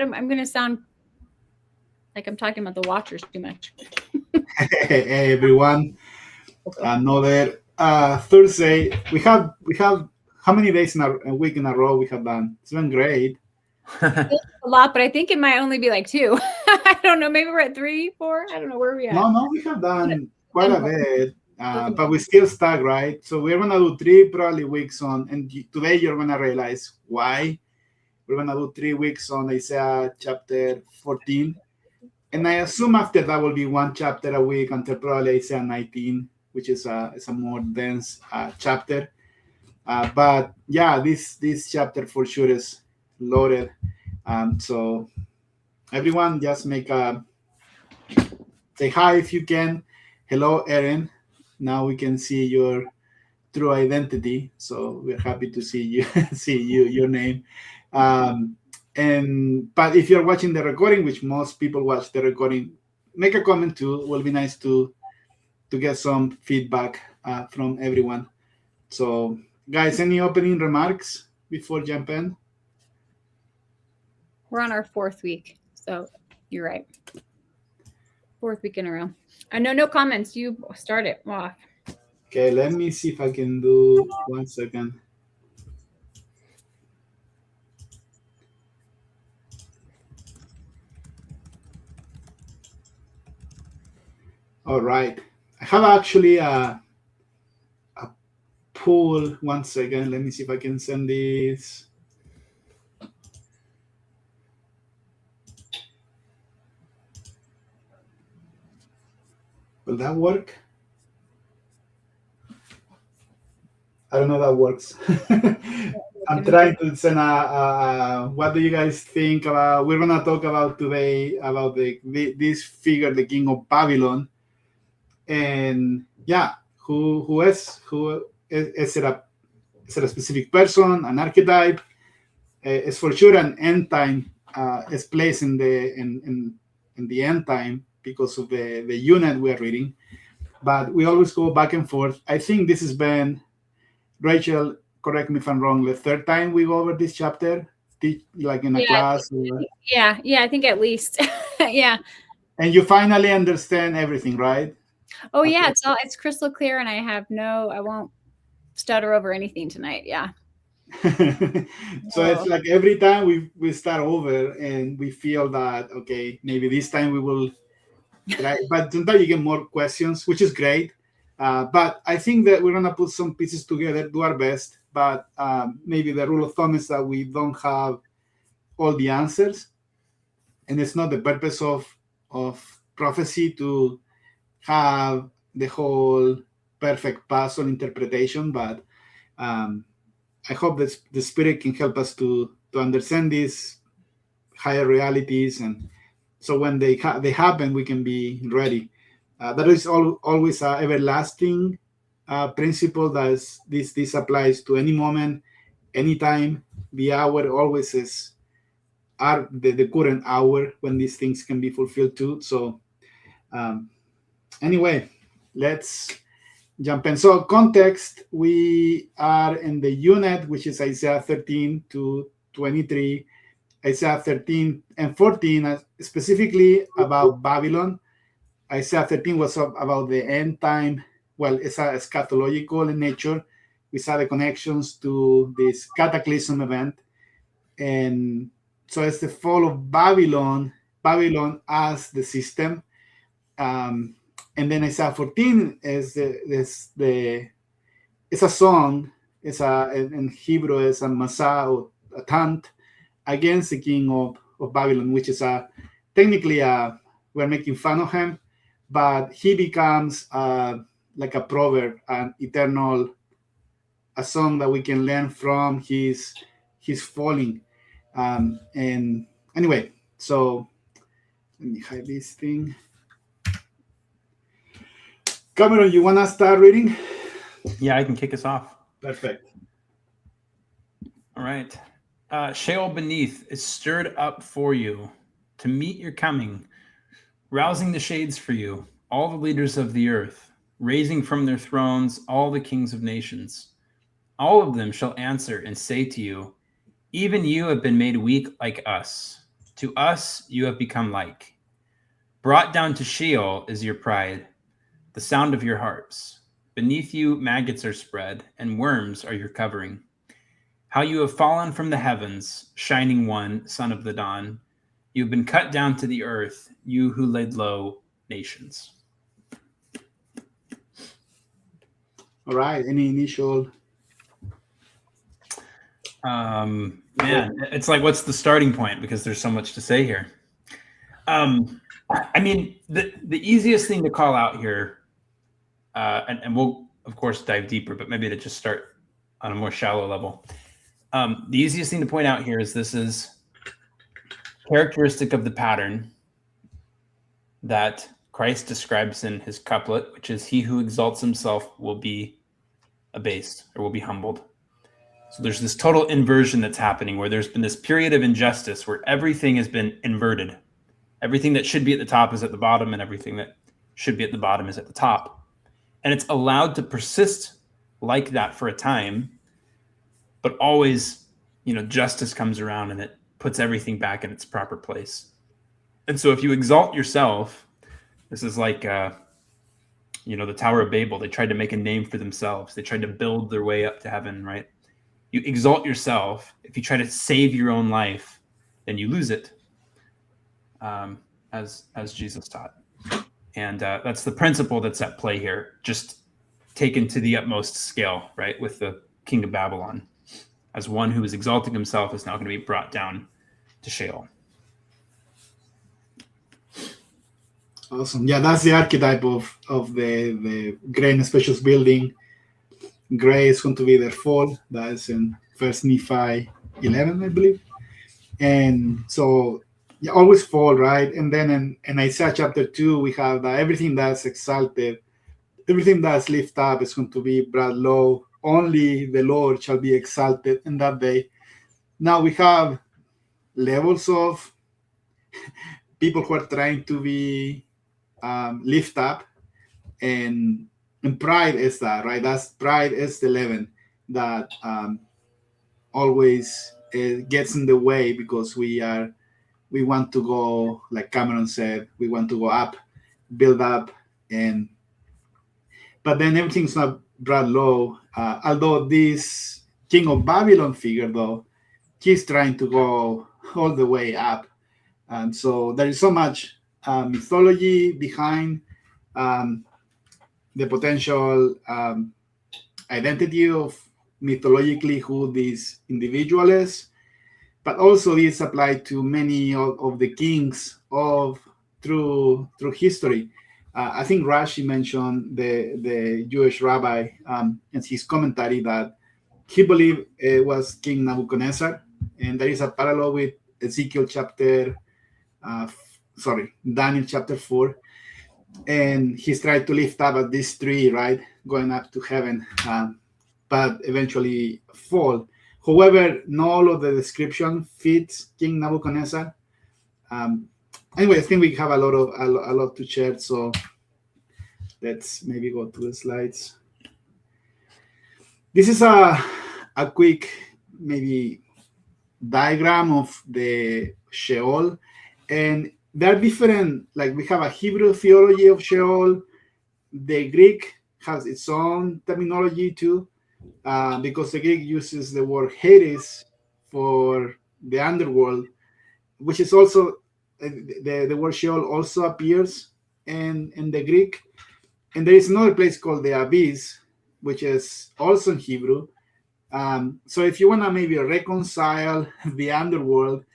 I'm going to sound like I'm talking about the Watchers too much. Hey everyone, another Thursday. We have how many days in a week in a row we have done? It's been great. A lot, but I think it might only be like 2. I don't know. Maybe we're at 3, 4. I don't know where we at. No, we have done quite a bit, but we still stuck, right? So we're gonna do 3 probably weeks on, and today you're gonna realize why. We're gonna do 3 weeks on Isaiah chapter 14, and I assume after that will be 1 chapter a week until probably Isaiah 19, which is a more dense chapter. But yeah, this chapter for sure is loaded. So everyone, just say hi if you can. Hello, Erin. Now we can see your true identity. So we're happy to see you, your name. But if you're watching the recording, which most people watch the recording, make a comment too. It will be nice to get some feedback from everyone. So, guys, any opening remarks before jump in? We're on our 4th week, so you're right. 4th week in a row. I know no comments. You start it off. Okay, let me see if I can do 1 second. All right. I have actually a poll. 1 second. Let me see if I can send this. Will that work? I don't know if that works. I'm trying to send what do you guys think about? We're gonna talk about today about this figure, the king of Babylon, and yeah, who is it a specific person, an archetype? It's for sure an end time. It's placed in the end time because of the unit we are reading, but we always go back and forth. I think this has been, Rachel, correct me if I'm wrong, the 3rd time we go over this chapter, like in a class. Yeah, I think at least. Yeah. And you finally understand everything, right? Oh yeah, it's crystal clear, and I won't stutter over anything tonight. Yeah. So it's like every time we start over and we feel that, okay, maybe this time we will, right? But sometimes you get more questions, which is great. But I think that we're going to put some pieces together, do our best. But maybe the rule of thumb is that we don't have all the answers. And it's not the purpose of prophecy to have the whole perfect puzzle interpretation. But I hope that the Spirit can help us to understand these higher realities. And so when they happen, we can be ready. That is always an everlasting principle that this applies to any moment, anytime. The hour always is the current hour when these things can be fulfilled too. So anyway, let's jump in. So context, we are in the unit, which is Isaiah 13 to 23, Isaiah 13 and 14, specifically about Babylon. Isaiah 13 was about the end time. Well, it's eschatological in nature. We saw the connections to this cataclysm event. And so it's the fall of Babylon as the system. And then Isaiah 14 is it's a song. In Hebrew, it's a masa or a tant against the king of Babylon, which is technically we're making fun of him, but he becomes like a proverb, an eternal, a song that we can learn from his falling. And anyway, so let me hide this thing. Cameron, you want to start reading? Yeah, I can kick us off. Perfect. All right. Sheol beneath is stirred up for you to meet your coming, rousing the shades for you, all the leaders of the earth, raising from their thrones all the kings of nations. All of them shall answer and say to you, even you have been made weak like us. To us you have become like. Brought down to Sheol is your pride, the sound of your harps. Beneath you maggots are spread, and worms are your covering. How you have fallen from the heavens, shining one, son of the dawn. You have been cut down to the earth, you who laid low nations. All right. Any initial? Man, it's like, what's the starting point? Because there's so much to say here. I mean, the easiest thing to call out here, and we'll of course dive deeper, but maybe to just start on a more shallow level. The easiest thing to point out here is this is characteristic of the pattern that Christ describes in his couplet, which is, he who exalts himself will be abased, or will be humbled. So there's this total inversion that's happening, where there's been this period of injustice where everything has been inverted. Everything that should be at the top is at the bottom, and everything that should be at the bottom is at the top. And it's allowed to persist like that for a time, but always, justice comes around and it puts everything back in its proper place. And so if you exalt yourself, this is like, the Tower of Babel. They tried to make a name for themselves. They tried to build their way up to heaven, right? You exalt yourself. If you try to save your own life, then you lose it, as Jesus taught. And that's the principle that's at play here, just taken to the utmost scale, right? With the king of Babylon, as one who is exalting himself is now going to be brought down to Sheol. Awesome. Yeah, that's the archetype of the great and spacious building. Gray is going to be their fall. That is in First Nephi 11, I believe. And so you always fall, right? And then in Isaiah chapter 2, we have that everything that's exalted, everything that's lifted up is going to be brought low. Only the Lord shall be exalted in that day. Now we have levels of people who are trying to be lift up, and pride is that, right? That's pride is the leaven that always gets in the way, because we want to go, like Cameron said, we want to go up, build up, but then everything's not brought low. Although this king of Babylon figure, though, he's trying to go all the way up. And so there is so much mythology behind the potential identity of mythologically who this individual is, but also this applied to many of the kings through history. I think Rashi mentioned the Jewish rabbi in his commentary that he believed it was King Nebuchadnezzar, and there is a parallel with Daniel chapter 4, and he's tried to lift up at this tree, right, going up to heaven, but eventually fall. However, not all of the description fits King Nebuchadnezzar. Anyway, I think we have a lot to share, so let's maybe go to the slides. This is a quick maybe diagram of the Sheol, and there are different, like we have a Hebrew theology of Sheol. The Greek has its own terminology too, because the Greek uses the word Hades for the underworld, which is also the word Sheol also appears in the Greek. And there is another place called the Abyss, which is also in Hebrew. So if you want to maybe reconcile the underworld,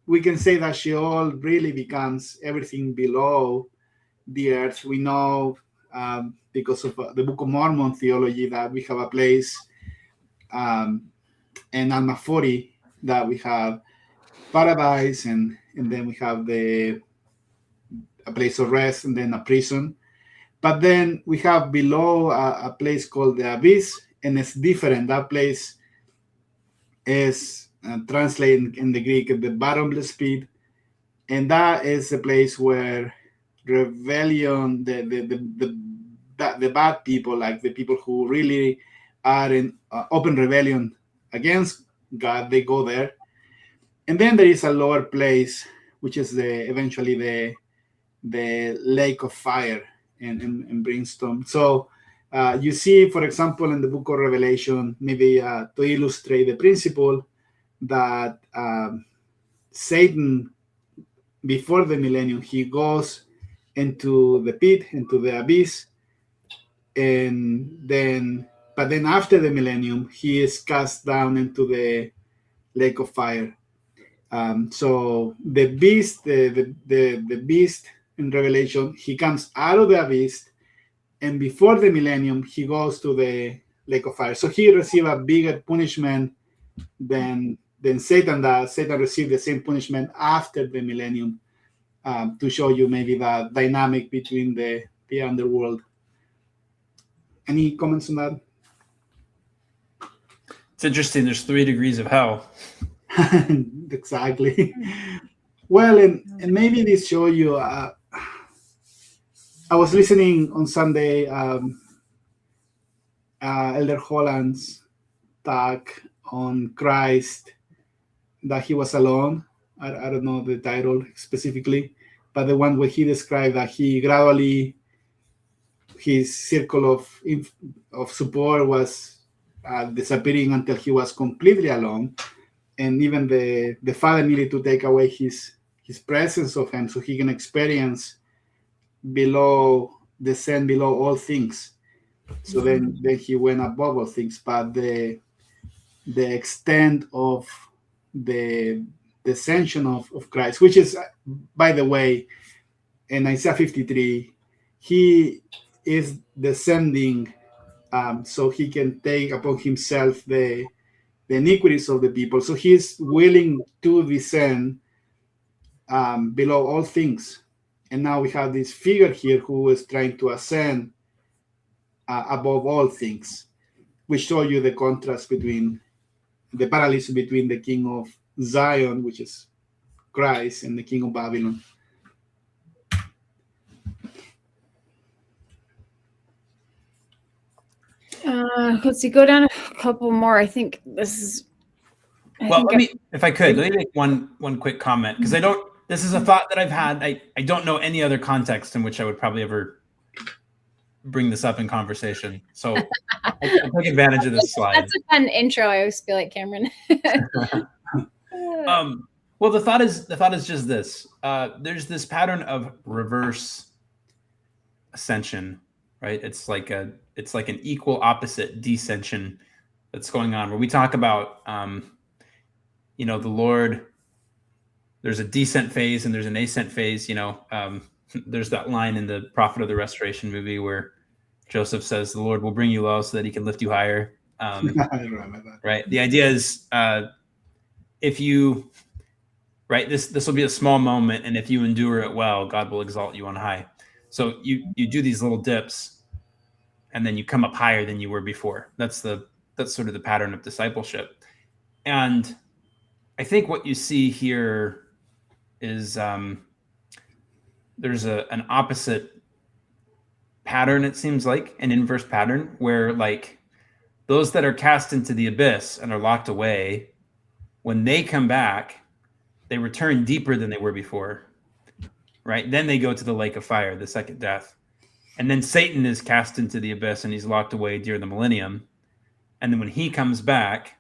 we can say that Sheol really becomes everything below the earth. We know because of the Book of Mormon theology that we have a place in Alma 40 that we have paradise, and then we have a place of rest, and then a prison. But then we have below a place called the Abyss, and it's different. That place is translated in the Greek the bottomless pit, and that is the place where rebellion, the bad people, like the people who really are in open rebellion against God, they go there. And then there is a lower place, which is eventually the lake of fire and brimstone. So you see, for example, in the book of Revelation, maybe to illustrate the principle that Satan, before the millennium, he goes into the pit, into the abyss, but then after the millennium, he is cast down into the lake of fire. So the beast, the beast in Revelation, he comes out of the abyss, and before the millennium, he goes to the lake of fire. So he received a bigger punishment than Satan does. Satan received the same punishment after the millennium, to show you maybe the dynamic between the underworld. Any comments on that? It's interesting. There's 3 degrees of hell. Exactly. Well, and maybe this show you. I was listening on Sunday, Elder Holland's talk on Christ, that he was alone. I don't know the title specifically, but the one where he described that he gradually, his circle of support was disappearing until he was completely alone, and even the Father needed to take away his presence of him so he can experience descend below all things. So then he went above all things, but the extent of the ascension of Christ, which is, by the way, in Isaiah 53, he is descending, so he can take upon himself the iniquities of the people. So he's willing to descend below all things. And now we have this figure here who is trying to ascend above all things, which show you the contrast between the parallels between the king of Zion, which is Christ, and the king of Babylon. Let's see, go down a couple more. I think this is. Let me make one quick comment, because this is a thought that I've had. I don't know any other context in which I would probably ever bring this up in conversation. So I'll take advantage of this slide. That's a fun intro. I always feel like Cameron. Well, the thought is just this. There's this pattern of reverse ascension, right? It's like an equal opposite descension that's going on, where we talk about, the Lord. There's a descent phase and there's an ascent phase. There's that line in the Prophet of the Restoration movie where Joseph says, "The Lord will bring you low so that He can lift you higher." I remember that. Right. The idea is, if you, right, this will be a small moment, and if you endure it well, God will exalt you on high. So you do these little dips, and then you come up higher than you were before. That's sort of the pattern of discipleship. And I think what you see here is there's an opposite pattern, it seems like, an inverse pattern, where like those that are cast into the abyss and are locked away, when they come back, they return deeper than they were before, right? Then they go to the lake of fire, the second death. And then Satan is cast into the abyss and he's locked away during the millennium. And then when he comes back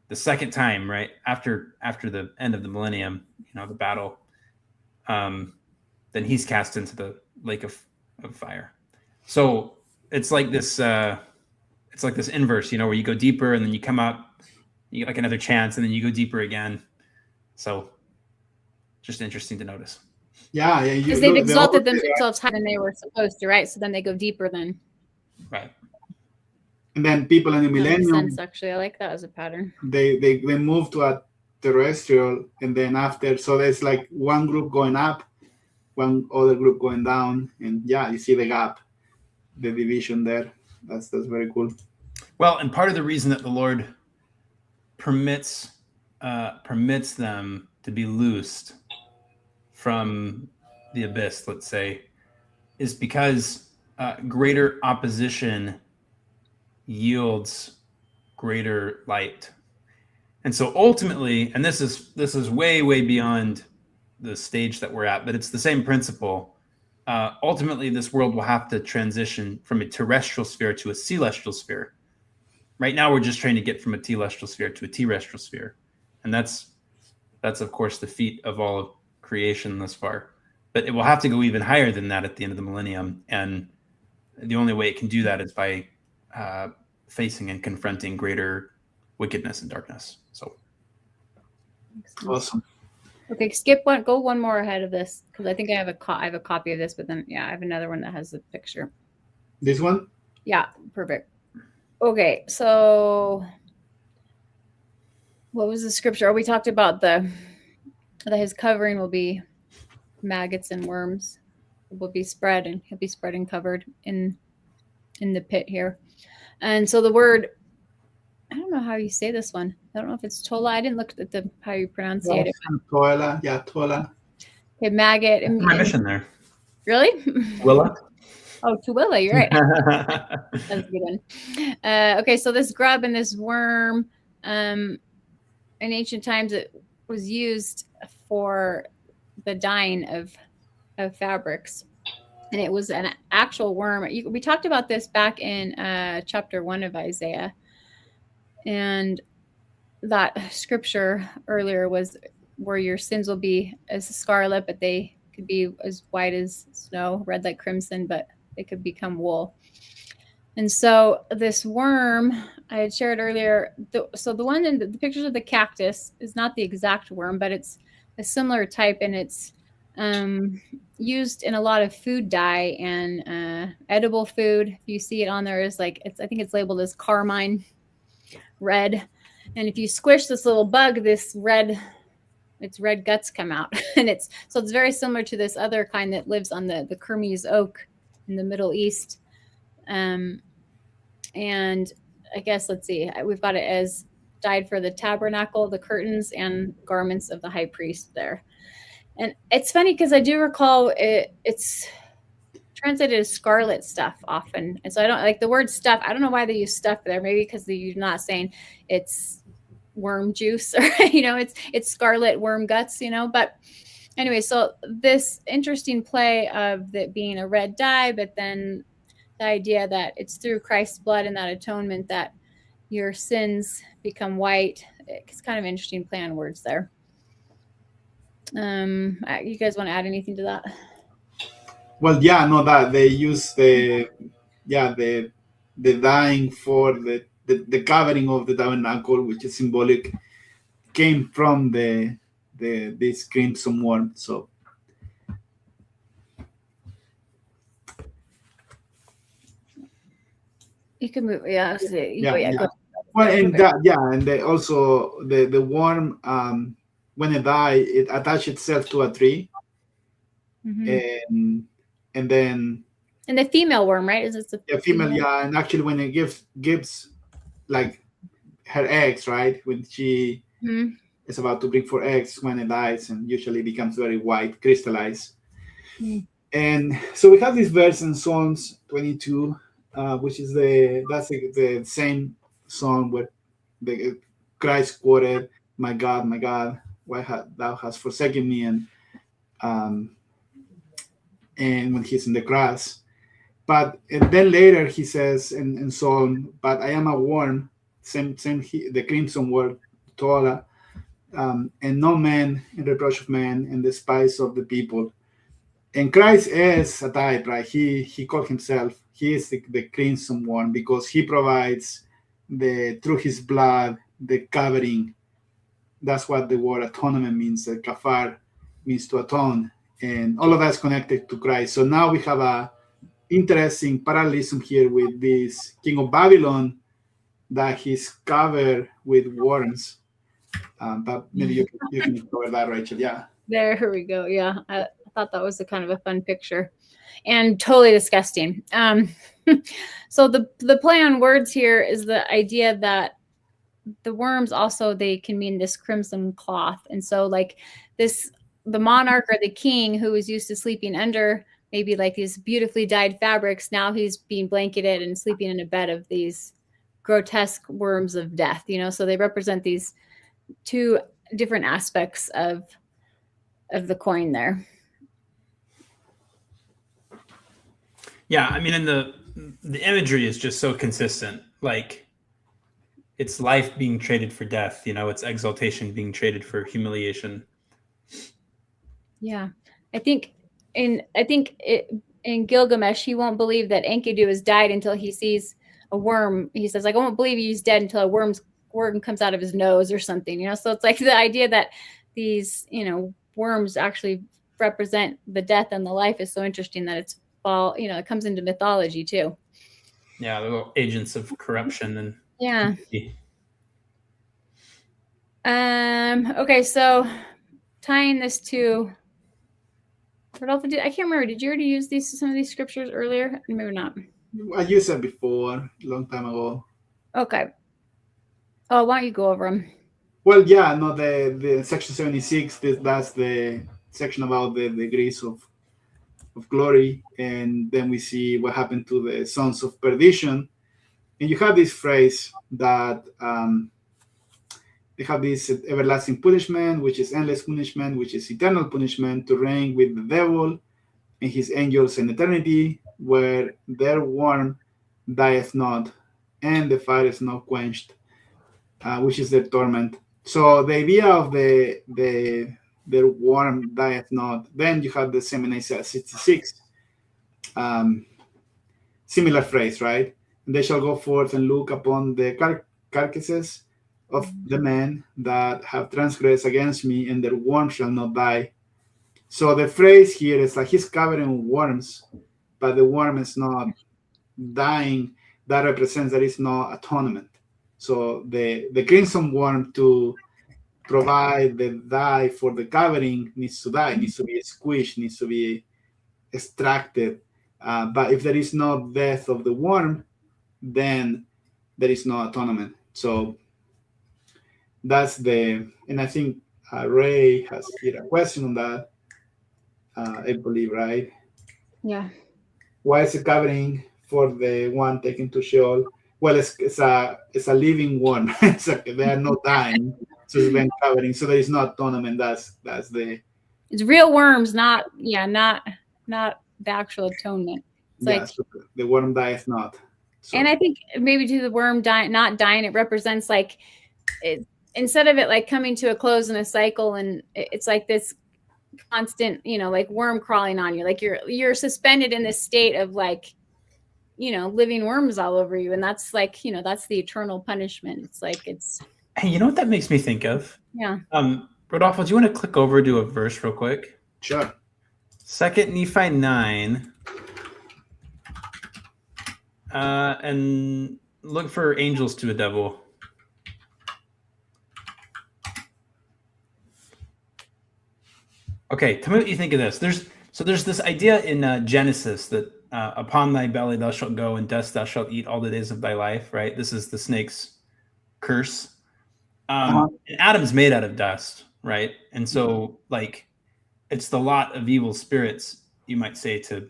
the second time, right, after the end of the millennium, the battle, then he's cast into the lake of fire. So it's like this inverse, where you go deeper and then you come up, you get like another chance, and then you go deeper again. So just interesting to notice. Yeah. Because they've exalted themselves higher than they were supposed to, right? So then they go deeper then. Right. And then people in the millennium, sense, actually, I like that as a pattern. They move to a terrestrial, and then after, so there's like one group going up, one other group going down, and you see the gap, the division there. That's very cool. Well, and part of the reason that the Lord permits them to be loosed from the abyss, let's say, is because greater opposition yields greater light. And so ultimately, and this is way, way beyond the stage that we're at, but it's the same principle. Ultimately, this world will have to transition from a terrestrial sphere to a celestial sphere. Right now, we're just trying to get from a telestial sphere to a terrestrial sphere. And that's of course, the feat of all of creation thus far. But it will have to go even higher than that at the end of the millennium. And the only way it can do that is by facing and confronting greater wickedness and darkness. So Awesome. Okay, go one more ahead of this, because I think I have a copy of this, but then I have another one that has the picture. This one? Yeah, perfect. Okay, so what was the scripture? We talked about that his covering will be maggots and worms. It will be spread, and he'll be spread and covered in the pit here. And so the word, I don't know how you say this one. I don't know if it's tola. I didn't look at how you pronounce it. Tola, yeah, tola. Okay, maggot. my mission there. Really? Willa? Oh, Tuwilla, you're right. That's a good one. Okay, so this grub and this worm, in ancient times, it was used for the dyeing of fabrics. And it was an actual worm. We talked about this back in chapter 1 of Isaiah. And that scripture earlier was where your sins will be as scarlet, but they could be as white as snow, red like crimson, but they could become wool. And so this worm I had shared earlier, so the one in the pictures of the cactus is not the exact worm, but it's a similar type, and it's used in a lot of food dye and edible food. If you see it on there, is like I think it's labeled as carmine red. And if you squish this little bug, its red guts come out. And it's very similar to this other kind that lives on the Kermes oak in the Middle East. And I guess, let's see, we've got it as dyed for the tabernacle, the curtains, and garments of the high priest there. And it's funny because I do recall it's translated as scarlet stuff often. And so I don't like the word stuff. I don't know why they use stuff there. Maybe because you're not saying it's worm juice or, it's scarlet worm guts, but anyway, so this interesting play of it being a red dye, but then the idea that it's through Christ's blood and that atonement that your sins become white. It's kind of an interesting play on words there. You guys want to add anything to that? Well, yeah, no, that they use the dyeing for the covering of the tabernacle, which is symbolic, came from this crimson worm. So you can move. Yeah. Yeah. Well, and also the worm, when it dies, it attaches itself to a tree, and then. And the female worm, right? Is it the female? Yeah, and actually, when it gives like her eggs, right? When she is about to bring forth eggs, when it dies, and usually becomes very white, crystallized. And so we have this verse in Psalms 22, which is the same song where the Christ quoted, my God, why thou hast forsaken me," and when he's in the grass. But then later he says in Psalm, "But I am a worm," the crimson word, tola, and no man in reproach of man, and the despise of the people. And Christ is a type, right? He called himself, he is the crimson one, because he provides through his blood, the covering. That's what the word atonement means. The kafar means to atone. And all of that's connected to Christ. So now we have a interesting parallelism here with this king of Babylon, that he's covered with worms. But maybe you can cover that, Rachel. Yeah. There we go. Yeah. I thought that was a kind of a fun picture and totally disgusting. So the play on words here is the idea that the worms also, they can mean this crimson cloth. And so like the monarch or the king who was used to sleeping under maybe like these beautifully dyed fabrics, now he's being blanketed and sleeping in a bed of these grotesque worms of death, so they represent these two different aspects of the coin there. Yeah, I mean, and the imagery is just so consistent. Like, it's life being traded for death. You know, it's exaltation being traded for humiliation. Yeah, I think in Gilgamesh, he won't believe that Enkidu has died until he sees a worm. He says, like, I won't believe he's dead until a worm comes out of his nose or something. You know, so it's like the idea that these, you know, worms actually represent the death and the life is so interesting that it's all, you know, it comes into mythology too. Yeah, the little agents of corruption and yeah. Okay, so tying this to Rodolfo, I can't remember. Did you already use some of these scriptures earlier? Maybe not. I used it before, a long time ago. Okay. Oh, why don't you go over them? Well, yeah, no, the section 76, that's the section about the degrees of glory, and then we see what happened to the sons of perdition. And you have this phrase that they have this everlasting punishment, which is endless punishment, which is eternal punishment, to reign with the devil and his angels in eternity, where their worm dieth not, and the fire is not quenched, which is their torment. So the idea of their worm dieth not. Then you have the same in Isaiah 66. Similar phrase, right? And they shall go forth and look upon the carcasses of the men that have transgressed against me, and their worm shall not die. So the phrase here is like he's covered in worms, but the worm is not dying. That represents there is no atonement. So the crimson worm, to provide the dye for the covering, needs to die, needs to be squished, needs to be extracted. But if there is no death of the worm, then there is no atonement. So that's and I think Ray has here a question on that. I believe, right? Yeah. Why is it covering for the one taken to Sheol? Well, it's a living one. They are not dying, so it's been covering. So there is no atonement. That's it's real worms, not the actual atonement. It's like so the worm dieth not. So. And I think maybe to the worm not dying, it represents like instead of it like coming to a close in a cycle, and it's like this constant, you know, like worm crawling on you, like you're suspended in this state of like, you know, living worms all over you, and that's like, you know, that's the eternal punishment. It's like Hey, you know what that makes me think of? Yeah. Rodolfo, do you want to click over to a verse real quick? Sure. 2 Nephi 9. And look for angels to a devil. Okay, tell me what you think of this. There's this idea in Genesis that upon thy belly thou shalt go, and dust thou shalt eat all the days of thy life, right? This is the snake's curse. And Adam's made out of dust, right? And so, like, it's the lot of evil spirits, you might say, to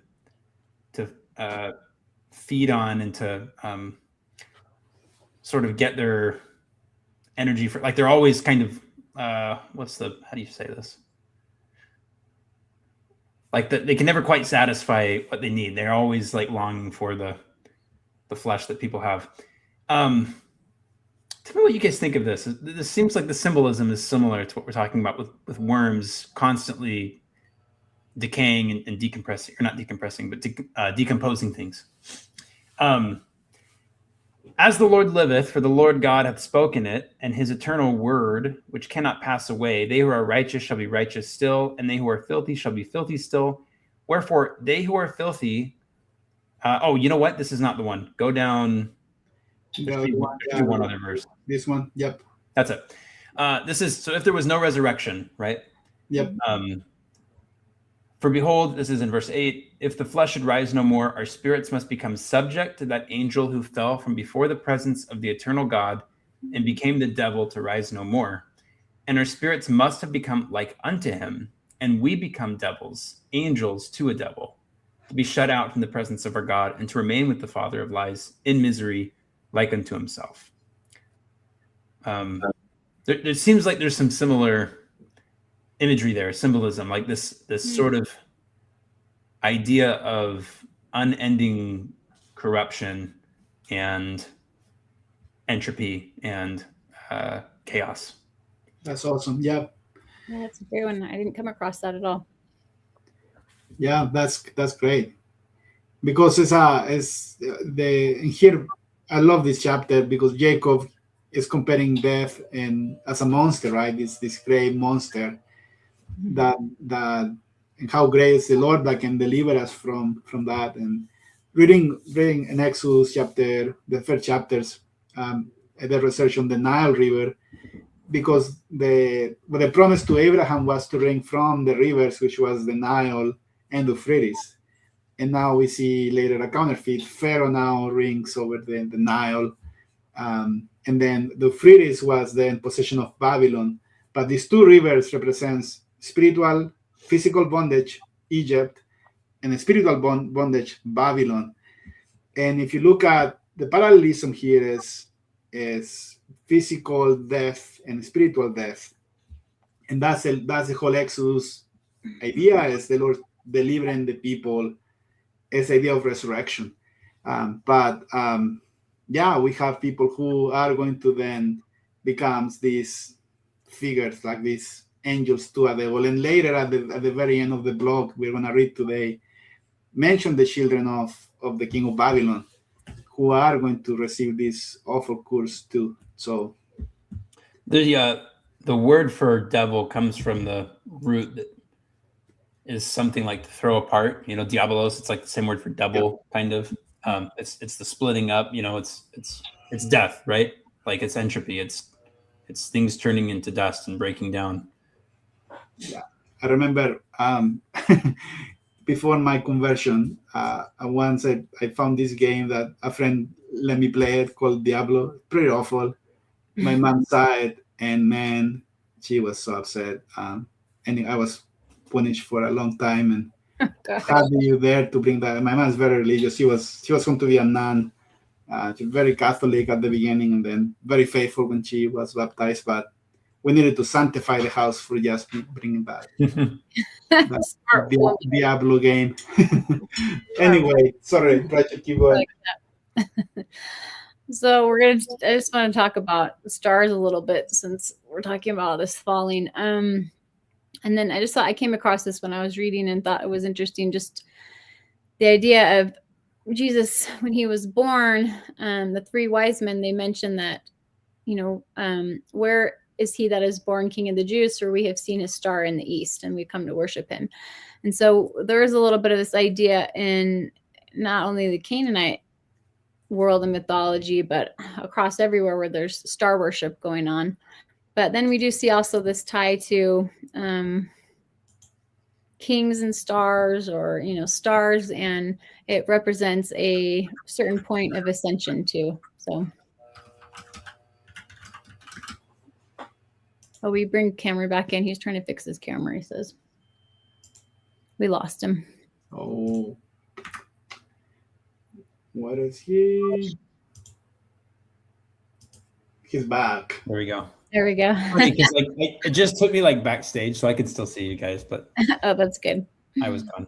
feed on and to sort of get their energy for, like, they're always kind of how do you say this? Like that they can never quite satisfy what they need. They're always like longing for the flesh that people have. Tell me what you guys think of this. This seems like the symbolism is similar to what we're talking about with worms constantly decaying and decompressing, or not decompressing, but decomposing things. As the Lord liveth, for the Lord God hath spoken it, and his eternal word, which cannot pass away, they who are righteous shall be righteous still, and they who are filthy shall be filthy still. Wherefore, they who are filthy, you know what? This is not the one. Go down. One other verse. This one. Yep. That's it. This is, so if there was no resurrection, right? Yep. For behold, this is in verse 8, if the flesh should rise no more, our spirits must become subject to that angel who fell from before the presence of the eternal God and became the devil to rise no more. And our spirits must have become like unto him, and we become devils, angels to a devil, to be shut out from the presence of our God and to remain with the father of lies in misery like unto himself. There seems like there's some similar imagery there, symbolism, like this sort of idea of unending corruption and entropy and chaos. That's awesome. Yeah. Yeah, that's a great one. I didn't come across that at all. Yeah, that's great. Because in here I love this chapter because Jacob is comparing death and as a monster, right? This great monster that and how great is the Lord that can deliver us from that. And reading in Exodus chapter, the first chapters, the research on the Nile River, because the promise to Abraham was to drink from the rivers, which was the Nile and the Euphrates. And now we see later a counterfeit. Pharaoh now rings over the Nile. And then the Euphrates was then possession of Babylon. But these two rivers represents spiritual, physical bondage, Egypt, and spiritual bondage, Babylon. And if you look at the parallelism here is physical death and spiritual death. And that's the whole Exodus idea, is the Lord delivering the people, is the idea of resurrection. Yeah, we have people who are going to then become these figures, like these angels to a devil. And later at the very end of the blog we're going to read today, mention the children of the king of Babylon, who are going to receive this awful curse too. So the word for devil comes from the root that is something like to throw apart, diabolos. It's like the same word for devil, kind of. It's the splitting up, it's death, right? Like it's entropy. It's things turning into dust and breaking down. Yeah, I remember before my conversion, once I found this game that a friend let me play it called Diablo. Pretty awful. My mom saw it, and man, she was so upset. And I was punished for a long time. And how do you dare to bring that? My mom's very religious. She was going to be a nun. She's very Catholic at the beginning, and then very faithful when she was baptized. But we needed to sanctify the house for just bringing that Diablo game. Anyway, sorry, Rachel, keep going. So I just want to talk about the stars a little bit, since we're talking about this falling. And then I just thought I came across this when I was reading and thought it was interesting. Just the idea of Jesus, when he was born, the three wise men, they mentioned that, where is he that is born King of the Jews? For we have seen his star in the east, and we come to worship him. And so there is a little bit of this idea in not only the Canaanite world and mythology, but across everywhere where there's star worship going on. But then we do see also this tie to kings and stars, or stars, and it represents a certain point of ascension too. So we bring Cameron back in. He's trying to fix his camera, he says. We lost him. Oh, what is he? He's back. There we go. It just took me backstage, so I could still see you guys, but oh, that's good. I was gone.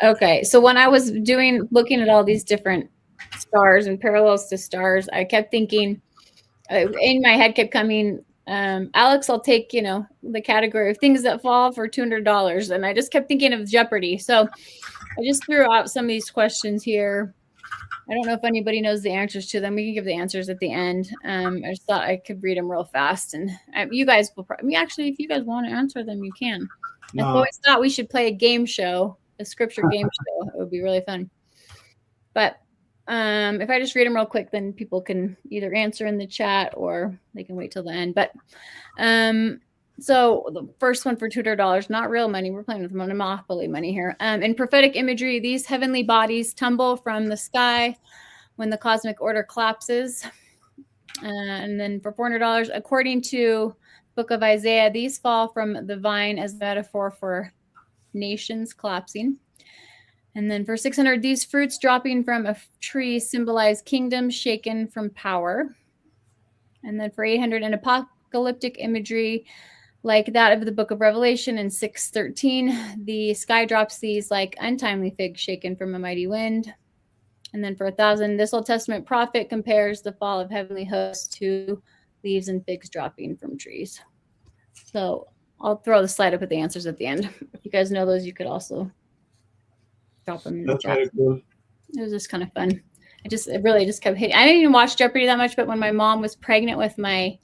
Okay, so when I was looking at all these different stars and parallels to stars, I kept thinking, in my head kept coming, Alex, I'll take, the category of things that fall for $200. And I just kept thinking of Jeopardy. So I just threw out some of these questions here. I don't know if anybody knows the answers to them. We can give the answers at the end. I just thought I could read them real fast. And you guys will actually, if you guys want to answer them, you can. No. I've always thought we should play a game show, a scripture game show. It would be really fun. But if I just read them real quick, then people can either answer in the chat or they can wait till the end. But so the first one for $200, not real money. We're playing with monopoly money here. In prophetic imagery, these heavenly bodies tumble from the sky when the cosmic order collapses. And then for $400, according to the book of Isaiah, these fall from the vine as a metaphor for nations collapsing. And then for 600, these fruits dropping from a tree symbolize kingdoms shaken from power. And then for 800, an apocalyptic imagery like that of the book of Revelation in 6:13, the sky drops these like untimely figs shaken from a mighty wind. And then for 1,000, this Old Testament prophet compares the fall of heavenly hosts to leaves and figs dropping from trees. So I'll throw the slide up with the answers at the end. If you guys know those, you could also drop them in the chat. Very cool. It was just kind of fun. It really just kept hitting. I didn't even watch Jeopardy that much, but when my mom was pregnant with my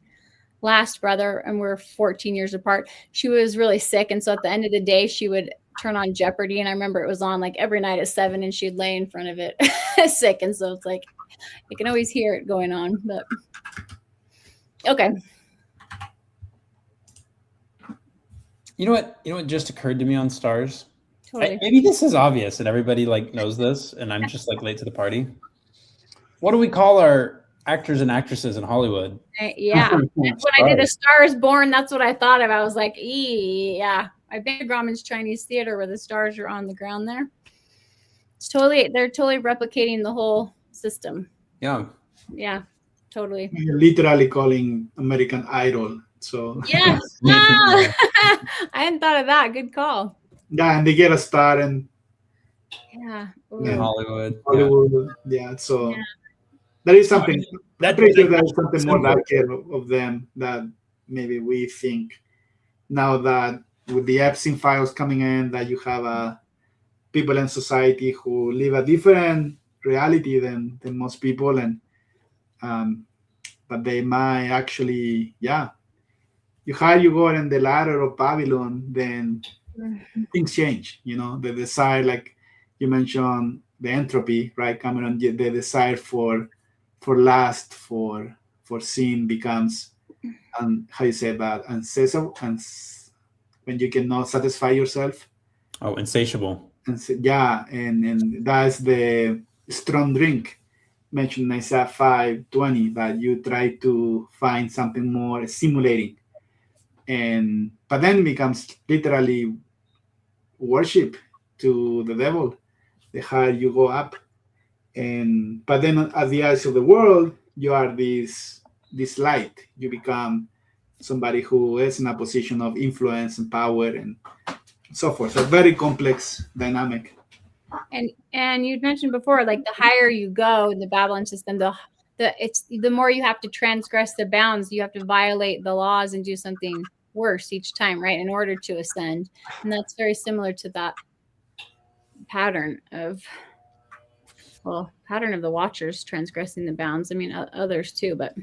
last brother, and we're 14 years apart, she was really sick. And so at the end of the day, she would turn on Jeopardy. And I remember it was on like every night at 7, and she'd lay in front of it sick. And so it's like, I can always hear it going on, but okay. You know what just occurred to me on stars? Totally. Maybe this is obvious and everybody like knows this, and I'm just like late to the party. What do we call our actors and actresses in Hollywood? Yeah, that's when I did A Star Is Born. That's what I thought of. I was like, yeah. I've been to Grauman's Chinese Theater where the stars are on the ground there. They're totally replicating the whole system. Yeah, totally. You're literally calling American Idol. So yes, I hadn't thought of that. Good call. Yeah, and they get a star and in Hollywood. Yeah, so there is something. That there is something more darker of them that maybe we think now that with the Epstein files coming in, that you have people in society who live a different reality than most people, and but they might actually, you higher you go in the ladder of Babylon, then things change. The desire, like you mentioned, the entropy, right, Cameron? The desire for lust, for sin becomes, how you say that, insatiable, and when you cannot satisfy yourself. Oh, insatiable. And that's the strong drink mentioned in Isaiah 5:20, that you try to find something more stimulating, but then it becomes literally worship to the devil the higher you go up. But then at the eyes of the world, you are this light. You become somebody who is in a position of influence and power and so forth. So very complex dynamic. And you'd mentioned before, like the higher you go in the Babylon system, the more you have to transgress the bounds. You have to violate the laws and do something worse each time, right, in order to ascend. And that's very similar to that pattern of the Watchers transgressing the bounds. I mean, others too, but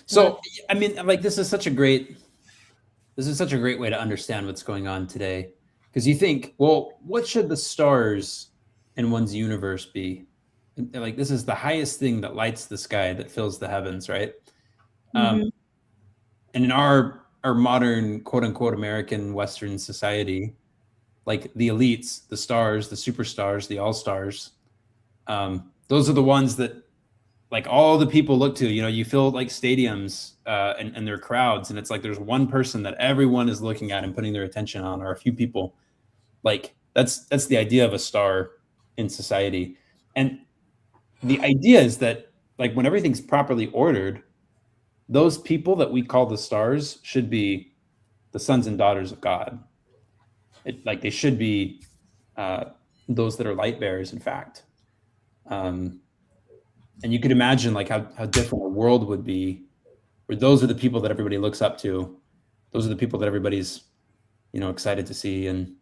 so I mean, like this is such a great way to understand what's going on today, because you think, well, what should the stars in one's universe be? Like this is the highest thing that lights the sky, that fills the heavens, right? And in our modern quote unquote American Western society, like the elites, the stars, the superstars, the all-stars, those are the ones that like all the people look to. You fill like stadiums and their crowds, and it's like there's one person that everyone is looking at and putting their attention on, or a few people. Like that's the idea of a star in society. And the idea is that like when everything's properly ordered, those people that we call the stars should be the sons and daughters of God. Like they should be those that are light bearers, in fact. And you could imagine like how different a world would be where those are the people that everybody looks up to. Those are the people that everybody's, excited to see and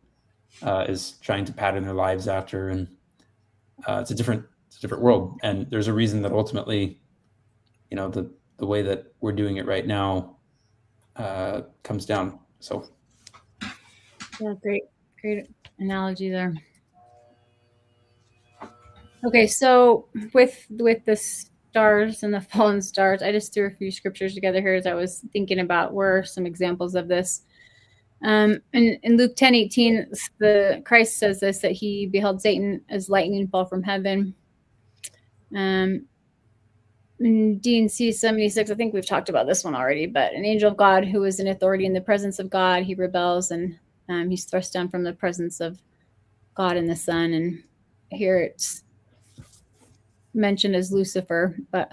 is trying to pattern their lives after. And it's a different world. And there's a reason that ultimately, the way that we're doing it right now comes down. So. Yeah, great analogy there. Okay, so with the stars and the fallen stars, I just threw a few scriptures together here as I was thinking about where some examples of this. In Luke 10:18, the Christ says this, that he beheld Satan as lightning fall from heaven. In D&C 76, I think we've talked about this one already, but an angel of God who was in authority in the presence of God, he rebels and he's thrust down from the presence of God and the Son. And here it's mentioned as Lucifer, but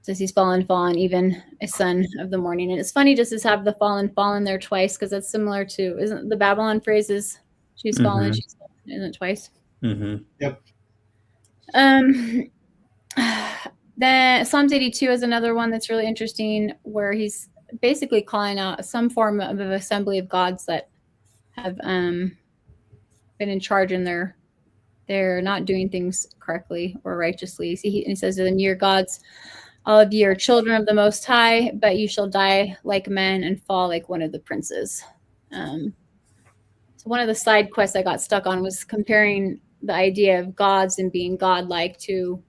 says he's fallen, even a son of the morning. And it's funny just to have the fallen there twice, because that's similar to, isn't the Babylon phrases, she's fallen, isn't it twice? Yep. Then Psalms 82 is another one that's really interesting, where he's basically calling out some form of an assembly of gods that have been in charge, and they're not doing things correctly or righteously. He says, "Then ye are gods, all of you are children of the Most High, but you shall die like men and fall like one of the princes." So one of the side quests I got stuck on was comparing the idea of gods and being godlike to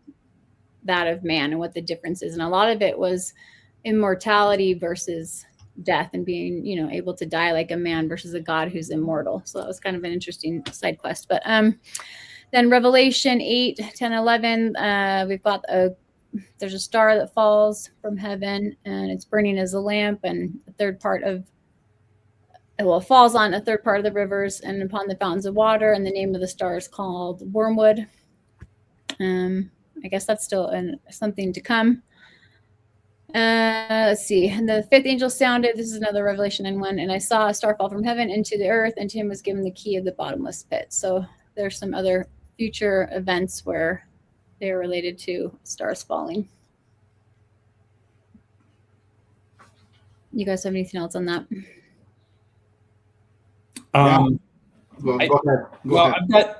that of man, and what the difference is. And a lot of it was immortality versus death, and being, able to die like a man versus a god who's immortal. So that was kind of an interesting side quest. But then Revelation 8, 10, 11, we've got there's a star that falls from heaven, and it's burning as a lamp, and it falls on a third part of the rivers and upon the fountains of water, and the name of the star is called Wormwood. I guess that's still something to come. Let's see. And the fifth angel sounded. This is another Revelation 9:1. And I saw a star fall from heaven into the earth, and to him was given the key of the bottomless pit. So there's some other future events where they're related to stars falling. You guys have anything else on that? Go ahead.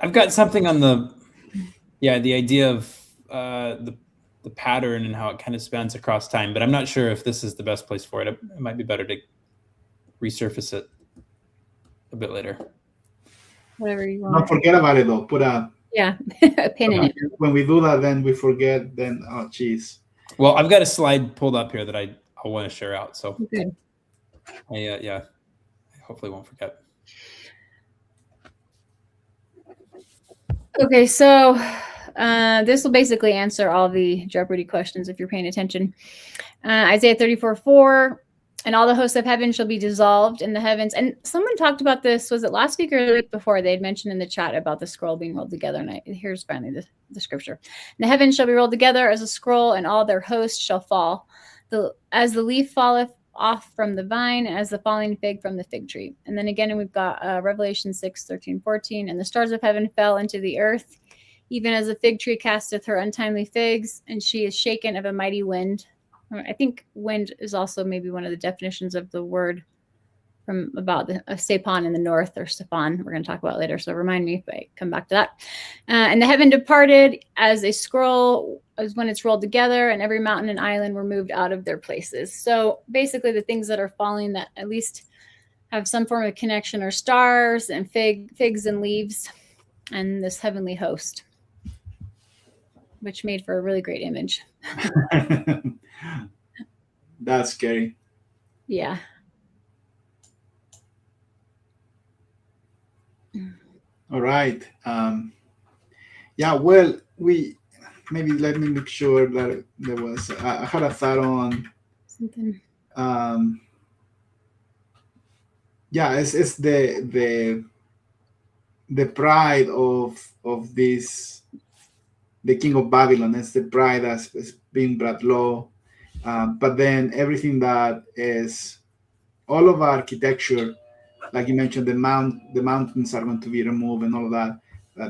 I've got something on the idea of the pattern and how it kind of spans across time, but I'm not sure if this is the best place for it. It might be better to resurface it a bit later. Whatever you want. Don't forget about it though. Put a pin in it. When we do that, then we forget. Then geez. Well, I've got a slide pulled up here that I want to share out. So okay. I hopefully won't forget. Okay, so this will basically answer all the Jeopardy questions if you're paying attention. Isaiah 34:4, and all the hosts of heaven shall be dissolved in the heavens. And someone talked about this, was it last week or the week before? They had mentioned in the chat about the scroll being rolled together. And here's finally the scripture. And the heavens shall be rolled together as a scroll, and all their hosts shall fall. As the leaf falleth off from the vine, as the falling fig from the fig tree. And then again, we've got Revelation 6:13-14, and the stars of heaven fell into the earth, even as a fig tree casteth her untimely figs, and she is shaken of a mighty wind. I think wind is also maybe one of the definitions of the word from about the Sapon in the north, or Stefan. We're going to talk about it later, so remind me if I come back to that. And the heaven departed as a scroll, as when it's rolled together, and every mountain and island were moved out of their places. So basically the things that are falling that at least have some form of connection are stars and figs and leaves, and this heavenly host, which made for a really great image. That's scary. Yeah. All right. Well, let me make sure that there was. I had a thought on something. It's the pride of this, the king of Babylon. It's the pride that's being brought low. But then everything that is all of architecture, like you mentioned, the mountains are going to be removed and all of that.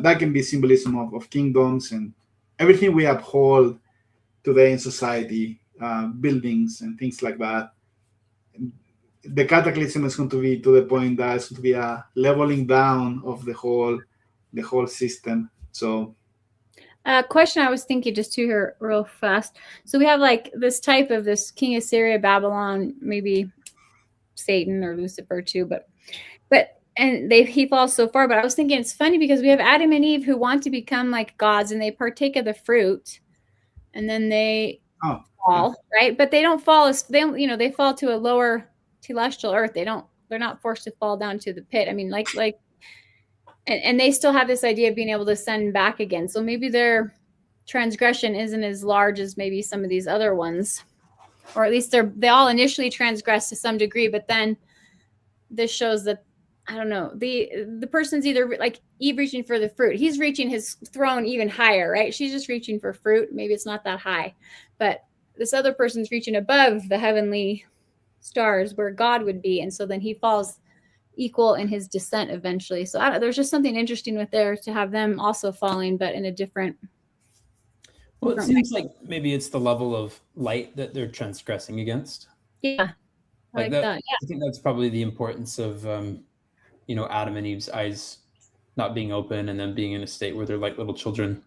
That can be symbolism of kingdoms and everything we uphold today in society, buildings and things like that. The cataclysm is going to be to the point that it's going to be a leveling down of the whole system. So question I was thinking just to here real fast. So we have like this type of this king of Syria, Babylon, maybe Satan or Lucifer too, but he falls so far. But I was thinking it's funny because we have Adam and Eve who want to become like gods, and they partake of the fruit, and then they fall, right? But they don't fall as they fall to a lower celestial earth. They're not forced to fall down to the pit. I mean, and they still have this idea of being able to send back again. So maybe their transgression isn't as large as maybe some of these other ones, or at least they all initially transgress to some degree. But then this shows that I don't know, the person's either like Eve reaching for the fruit. He's reaching his throne even higher, right? She's just reaching for fruit. Maybe it's not that high, but this other person's reaching above the heavenly stars where God would be. And so then he falls equal in his descent eventually. So there's just something interesting with there to have them also falling, but in a different. Well, it seems like maybe it's the level of light that they're transgressing against. Yeah. Like that. Yeah. I think that's probably the importance of, Adam and Eve's eyes not being open and then being in a state where they're like little children.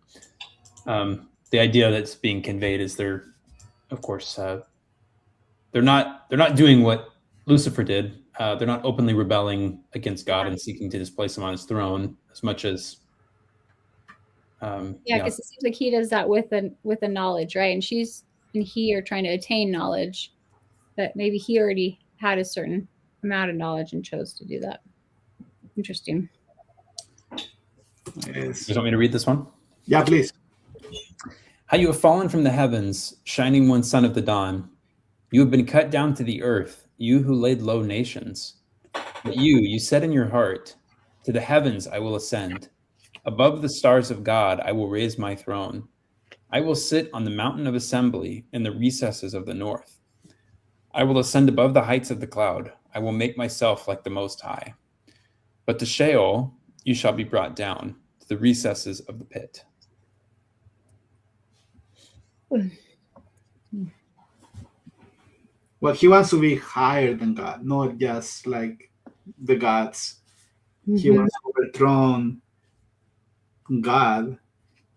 The idea that's being conveyed is they're, of course, they're not doing what Lucifer did. They're not openly rebelling against God and seeking to displace him on his throne as much as. Because it seems like he does that with a knowledge, right? And she and he are trying to attain knowledge, but maybe he already had a certain amount of knowledge and chose to do that. Interesting. Yes. You want me to read this one? Yeah, please. How you have fallen from the heavens, shining one son of the dawn. You have been cut down to the earth, you who laid low nations. But you said in your heart, to the heavens I will ascend. Above the stars of God I will raise my throne. I will sit on the mountain of assembly in the recesses of the north. I will ascend above the heights of the cloud. I will make myself like the Most High. But to Sheol you shall be brought down, to the recesses of the pit. Well, he wants to be higher than God, not just like the gods. Mm-hmm. He wants to overthrow God,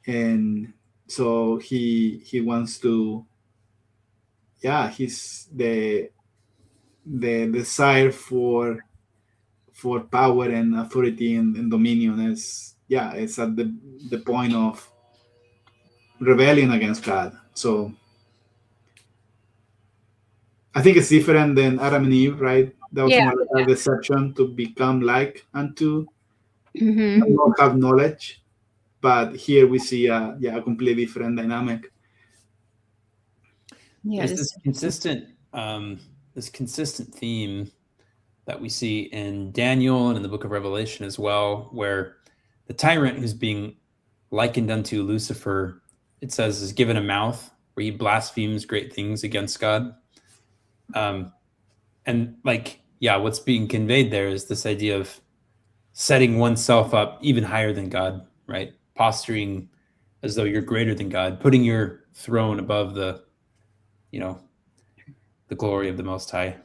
and so he wants to. Yeah, he's the desire for power and authority and dominion is it's at the point of rebellion against God. So I think it's different than Adam and Eve, right? That was more like a deception to become like unto, not have knowledge. But here we see a completely different dynamic. Yeah, there's this consistent theme that we see in Daniel and in the book of Revelation as well, where the tyrant who's being likened unto Lucifer, it says, is given a mouth where he blasphemes great things against God. And what's being conveyed there is this idea of setting oneself up even higher than God, right? Posturing as though you're greater than God, putting your throne above the glory of the Most High.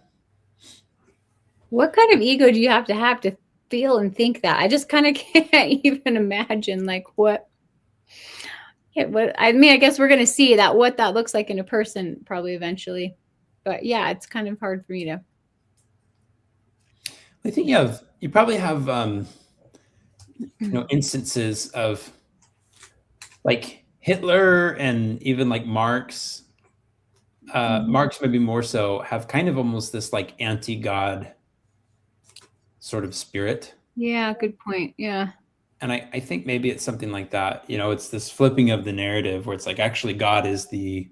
What kind of ego do you have to feel and think that? I just kind of can't even imagine what. I mean, I guess we're going to see what that looks like in a person probably eventually. But yeah, it's kind of hard for me to. I think you probably have instances of like Hitler and even like Marx. Marx maybe more so have kind of almost this like anti-God sort of spirit. Yeah, good point. Yeah. And I think maybe it's something like that. It's this flipping of the narrative where it's like actually God is the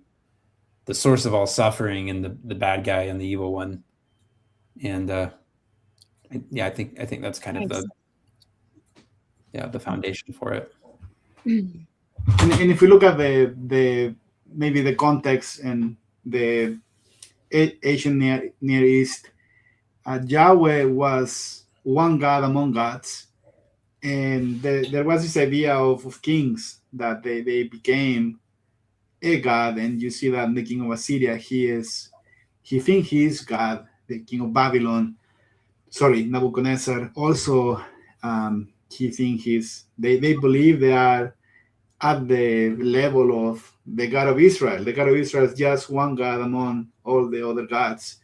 source of all suffering and the bad guy and the evil one. And I think that's kind of the foundation for it. And if we look at the maybe the context and the Asian Near East, Yahweh was one God among gods, and there was this idea of kings that they became a god, and you see that in the king of Assyria, he thinks he is God. The king of Babylon, Nebuchadnezzar, also he thinks they believe they are at the level of the God of Israel. The God of Israel is just one God among all the other gods.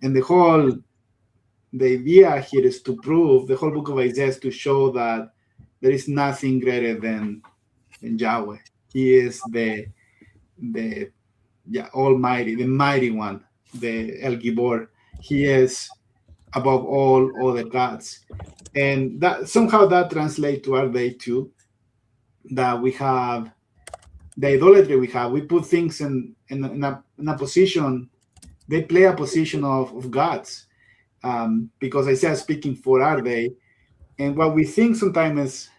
And the idea here is to prove, the whole book of Isaiah is to show that there is nothing greater than Yahweh. He is the Almighty, the mighty one, the El Gibor. He is above all other gods. And that somehow that translates to our day too, that we have the idolatry we put things in a position, they play a position of gods. because Isaiah is speaking for our day. And what we think sometimes is,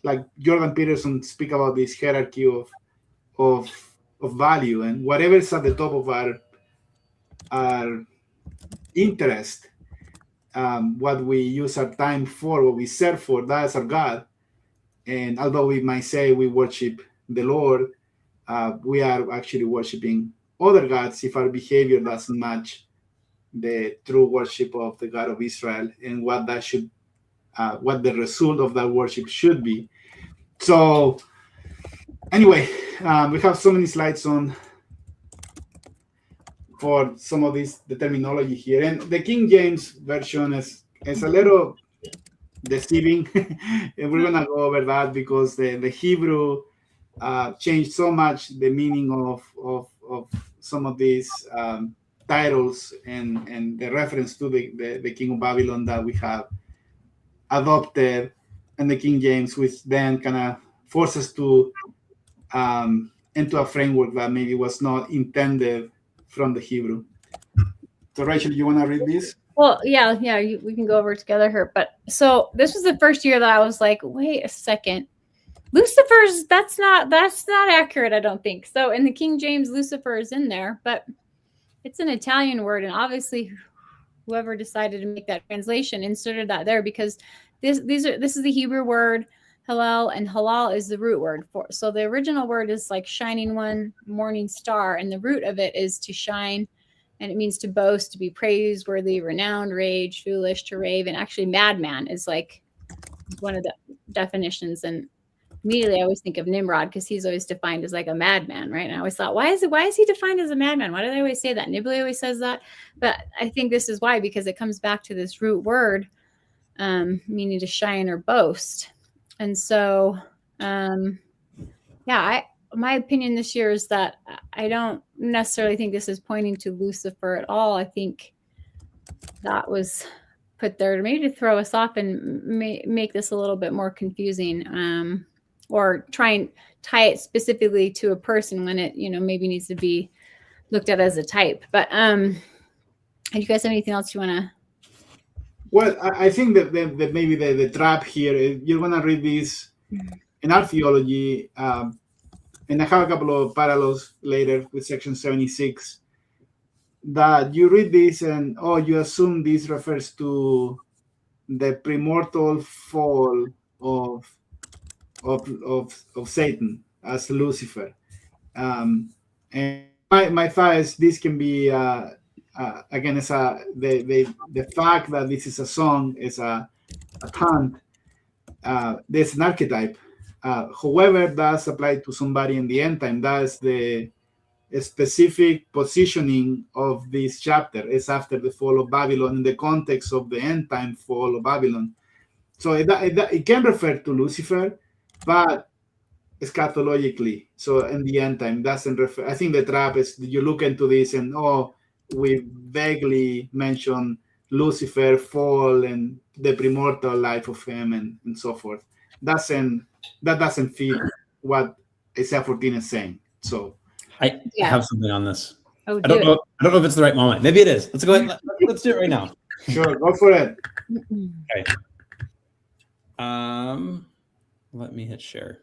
like Jordan Peterson speak about this hierarchy of value, and whatever is at the top of our interest, what we use our time for, what we serve for, that is our God. And although we might say we worship the Lord, we are actually worshiping other gods if our behavior doesn't match the true worship of the God of Israel and what that should, what the result of that worship should be. So anyway, we have so many slides on for some of this, the terminology here, and the King James version is a little deceiving. And we're gonna go over that because the Hebrew changed so much the meaning of some of these titles and the reference to the King of Babylon that we have adopted in the King James, which then kind of forces to into a framework that maybe was not intended from the Hebrew. So Rachel, you want to read this? Well, yeah, we can go over it together here. But so this was the first year that I was like, wait a second, Lucifer's that's not accurate, I don't think. So in the King James, Lucifer is in there, but it's an Italian word, and obviously whoever decided to make that translation inserted that there because this is the Hebrew word Hallel, and halal is the root word for. So the original word is like shining one, morning star, and the root of it is to shine, and it means to boast, to be praiseworthy, renowned, rage, foolish, to rave, and actually madman is like one of the definitions. And immediately I always think of Nimrod because he's always defined as like a madman, right? And I always thought, why is he defined as a madman? Why do they always say that? Nibley always says that, but I think this is why, because it comes back to this root word, meaning to shine or boast. And so, my opinion this year is that I don't necessarily think this is pointing to Lucifer at all. I think that was put there to maybe to throw us off and make this a little bit more confusing, or try and tie it specifically to a person when it, maybe needs to be looked at as a type. But do you guys have anything else you want to? Well, I think that maybe the trap here is you're going to read this in our theology, and I have a couple of parallels later with section 76, that you read this and, you assume this refers to the premortal fall of Satan as Lucifer. And my thought is this can be, again, it's the fact that this is a song is a taunt. There's an archetype. However, that's applied to somebody in the end time. That's the specific positioning of this chapter. It's after the fall of Babylon in the context of the end time fall of Babylon. So it can refer to Lucifer, but eschatologically. So in the end time, doesn't refer. I think the trap is you look into this and we vaguely mention Lucifer fall and the premortal life of him and so forth. That doesn't fit what Isaiah 14 is saying. So I have something on this. Oh, I don't know if it's the right moment. Maybe it is. Let's go ahead. Let's do it right now. Sure, go for it. Okay. Let me hit share.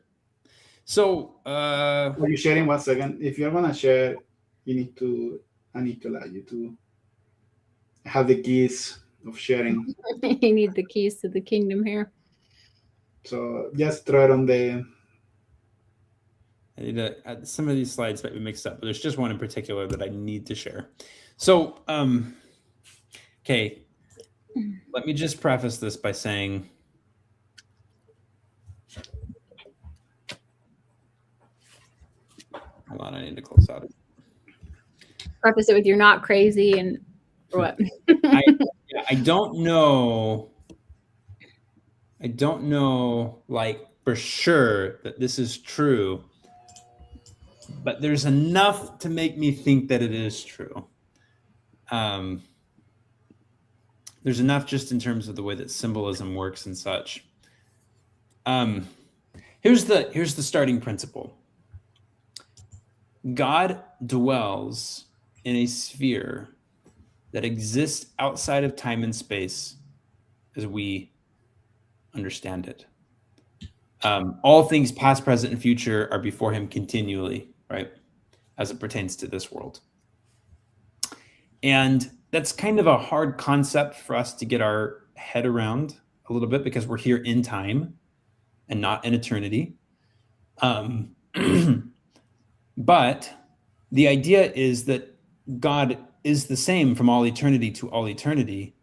So are you sharing? 1 second. If you're gonna share, I need to allow you to have the keys of sharing. You need the keys to the kingdom here. So just throw it on the. I need to, some of these slides might be mixed up, but there's just one in particular that I need to share. So, okay, let me just preface this by saying, hold on, I need to close out. Preface it with you're not crazy and what? I don't know. I don't know, like, for sure that this is true, but there's enough to make me think that it is true. There's enough just in terms of the way that symbolism works and such. Here's the starting principle. God dwells in a sphere that exists outside of time and space as we understand it. All things past, present, and future are before him continually, right? As it pertains to this world. And that's kind of a hard concept for us to get our head around a little bit because we're here in time and not in eternity. But the idea is that God is the same from all eternity to all eternity,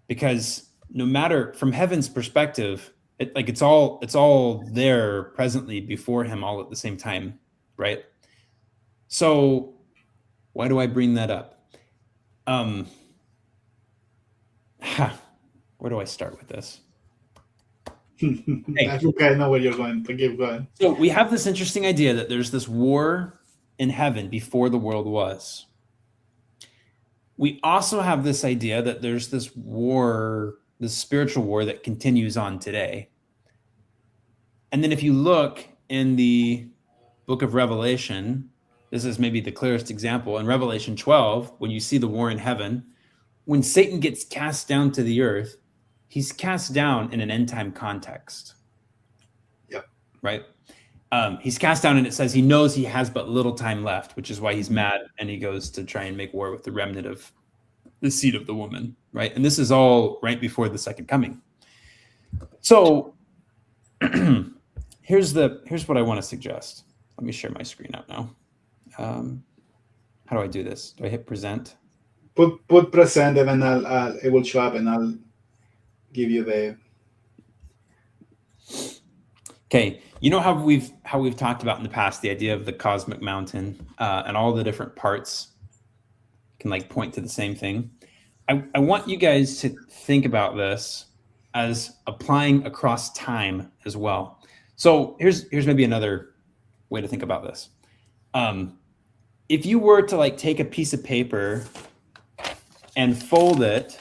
because no matter from heaven's perspective, it's all there presently before him all at the same time, right? So why do I bring that up? Where do I start with this? I think I know where you're going, but keep going. So we have this interesting idea that there's this war in heaven before the world was. We also have this idea that there's this war, this spiritual war that continues on today. And then if you look in the book of Revelation, this is maybe the clearest example. In Revelation 12, when you see the war in heaven, when Satan gets cast down to the earth, he's cast down in an end time context. Yep. Right? He's cast down and it says he knows he has but little time left, which is why he's mad and he goes to try and make war with the remnant of the seed of the woman, right? And this is all right before the second coming. So here's what I want to suggest. Let me share my screen out now. How do I do this? Do I hit present? Put present and then it will show up and I'll give you the. Okay, you know how we've talked about in the past the idea of the cosmic mountain and all the different parts can like point to the same thing. I want you guys to think about this as applying across time as well. So here's maybe another way to think about this. If you were to like take a piece of paper and fold it,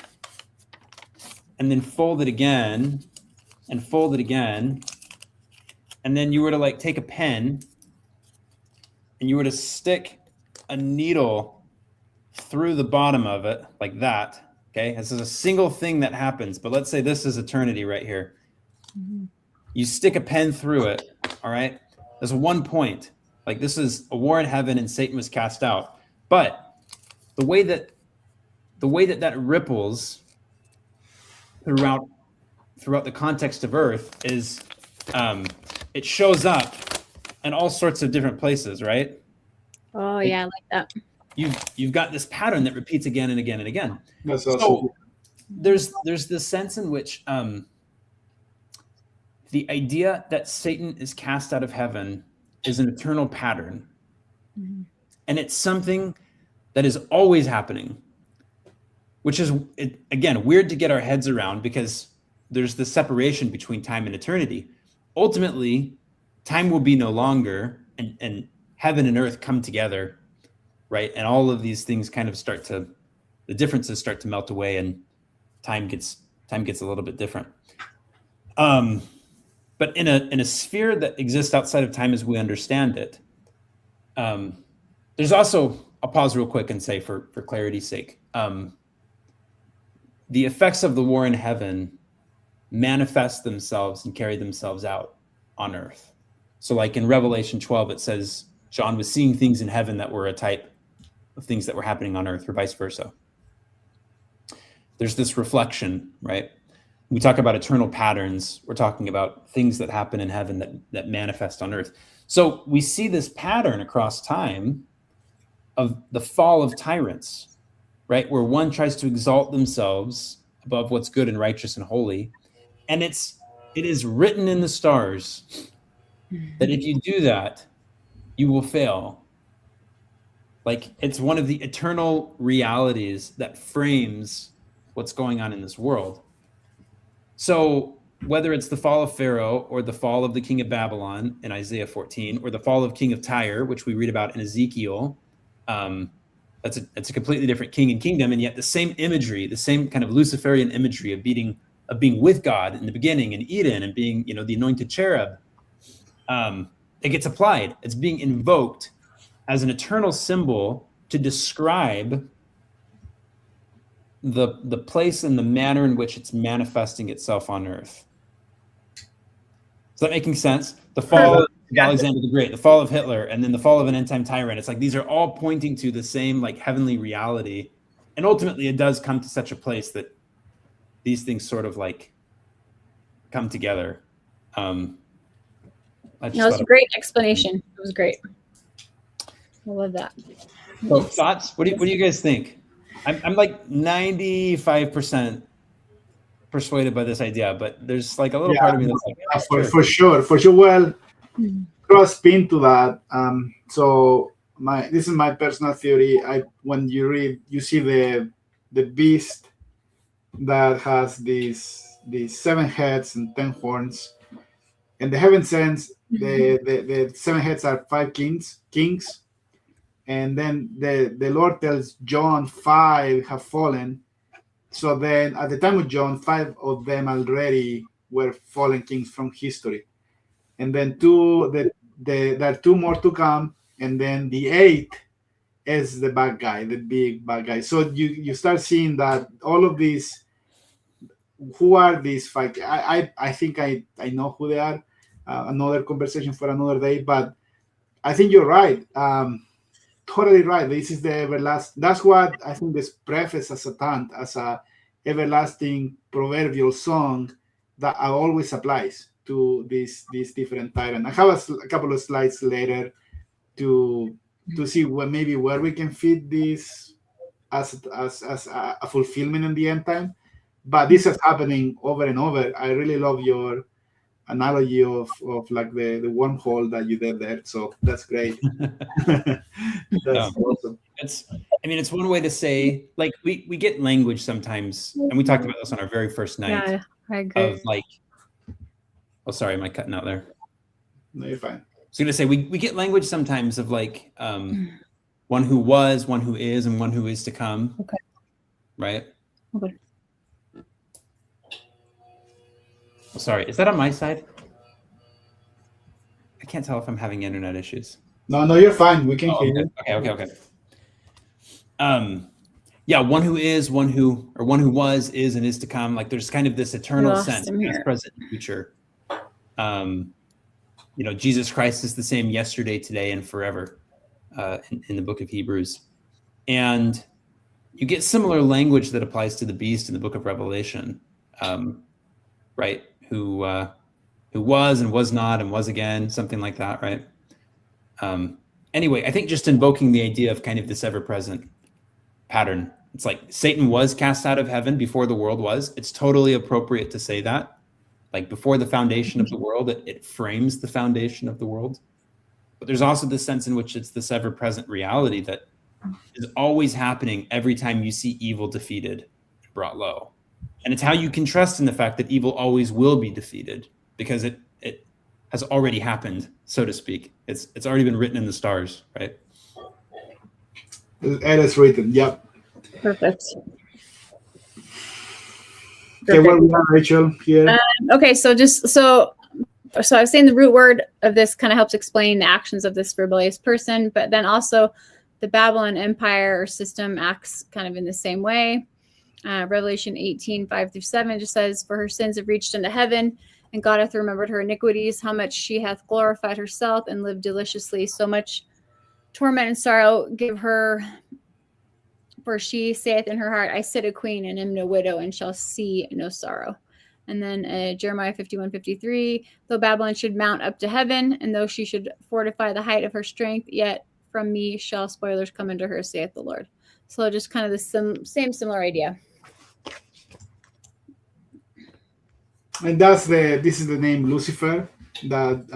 and then fold it again, and fold it again, and then you were to like take a pen and you were to stick a needle through the bottom of it like that, okay? This is a single thing that happens, but let's say this is eternity right here. Mm-hmm. You stick a pen through it, all right? There's one point. Like this is a war in heaven and Satan was cast out. But the way that ripples throughout the context of Earth is it shows up in all sorts of different places, right? Oh yeah, I like that. You've got this pattern that repeats again and again and again. That's awesome. So there's this sense in which the idea that Satan is cast out of heaven is an eternal pattern. Mm-hmm. And it's something that is always happening, which is, again, weird to get our heads around because there's the separation between time and eternity. Ultimately, time will be no longer and heaven and earth come together, right? And all of these things kind of the differences start to melt away and time gets a little bit different. But in a sphere that exists outside of time as we understand it, there's also, I'll pause real quick and say for clarity's sake, the effects of the war in heaven manifest themselves and carry themselves out on earth. So like in Revelation 12, it says John was seeing things in heaven that were a type of things that were happening on earth or vice versa. There's this reflection, right? We talk about eternal patterns. We're talking about things that happen in heaven that manifest on earth. So we see this pattern across time of the fall of tyrants, right? Where one tries to exalt themselves above what's good and righteous and holy. And it is written in the stars that if you do that, you will fail. Like it's one of the eternal realities that frames what's going on in this world. So whether it's the fall of Pharaoh or the fall of the king of Babylon in Isaiah 14, or the fall of king of Tyre, which we read about in Ezekiel, that's a completely different king and kingdom, and yet the same imagery, the same kind of Luciferian imagery of being with God in the beginning in Eden and being, the anointed cherub, it gets applied. It's being invoked as an eternal symbol to describe the place and the manner in which it's manifesting itself on earth. Is that making sense? The fall of Alexander the Great, the fall of Hitler, and then the fall of an end-time tyrant. It's like these are all pointing to the same like heavenly reality. And ultimately it does come to such a place that these things sort of like come together. That was a great explanation. It was great. I love that. So thoughts? What do you guys think? I'm like 95% persuaded by this idea, but there's like a little part of me that's like, for sure. Well, cross pin to that. So this is my personal theory. When you read, you see the beast that has these 7 heads and 10 horns. In the heaven sense, the 7 heads are 5 kings, and then the Lord tells John 5 have fallen. So then, at the time of John, 5 of them already were fallen kings from history, and then there are 2 more to come, and then the 8th is the bad guy, the big bad guy. So you start seeing that all of these. Who are these 5? I think I know who they are. Another conversation for another day, but I think you're right. Totally right. This is the everlasting. That's what I think this preface as a everlasting proverbial song that always applies to these different tyrants. I have a couple of slides later to see where we can fit this as a fulfillment in the end time. But this is happening over and over. I really love your analogy of like the wormhole that you did there. So that's great. That's awesome. It's one way to say, like we get language sometimes, and we talked about this on our very first night. Yeah, I agree. Of like, oh, sorry, am I cutting out there? No, you're fine. I was gonna say we get language sometimes of like one who was, one who is, and one who is to come. Okay. Right? Okay. Oh, sorry, is that on my side? I can't tell if I'm having internet issues. No, you're fine. We can hear you. Okay. Yeah, one who is, one who was, is, and is to come. Like there's kind of this eternal sense, past, present, and future. Jesus Christ is the same yesterday, today, and forever in the book of Hebrews. And you get similar language that applies to the beast in the book of Revelation, right? Who was and was not and was again, something like that, right? Anyway, I think just invoking the idea of kind of this ever-present pattern. It's like Satan was cast out of heaven before the world was. It's totally appropriate to say that. Like before the foundation of the world, it frames the foundation of the world. But there's also this sense in which it's this ever-present reality that is always happening every time you see evil defeated, brought low. And it's how you can trust in the fact that evil always will be defeated because it has already happened, so to speak. It's already been written in the stars, right? And it's written, yep. Perfect. Okay, where we are, Rachel, here. Okay, so I was saying the root word of this kind of helps explain the actions of this rebellious person, but then also the Babylon Empire or system acts kind of in the same way. Revelation 18:5-7 just says, "For her sins have reached unto heaven, and God hath remembered her iniquities, how much she hath glorified herself and lived deliciously. So much torment and sorrow give her, for she saith in her heart, I sit a queen and am no widow, and shall see no sorrow." And then Jeremiah 51:53, "Though Babylon should mount up to heaven, and though she should fortify the height of her strength, yet from me shall spoilers come unto her, saith the Lord." So just kind of the same similar idea. And this is the name Lucifer that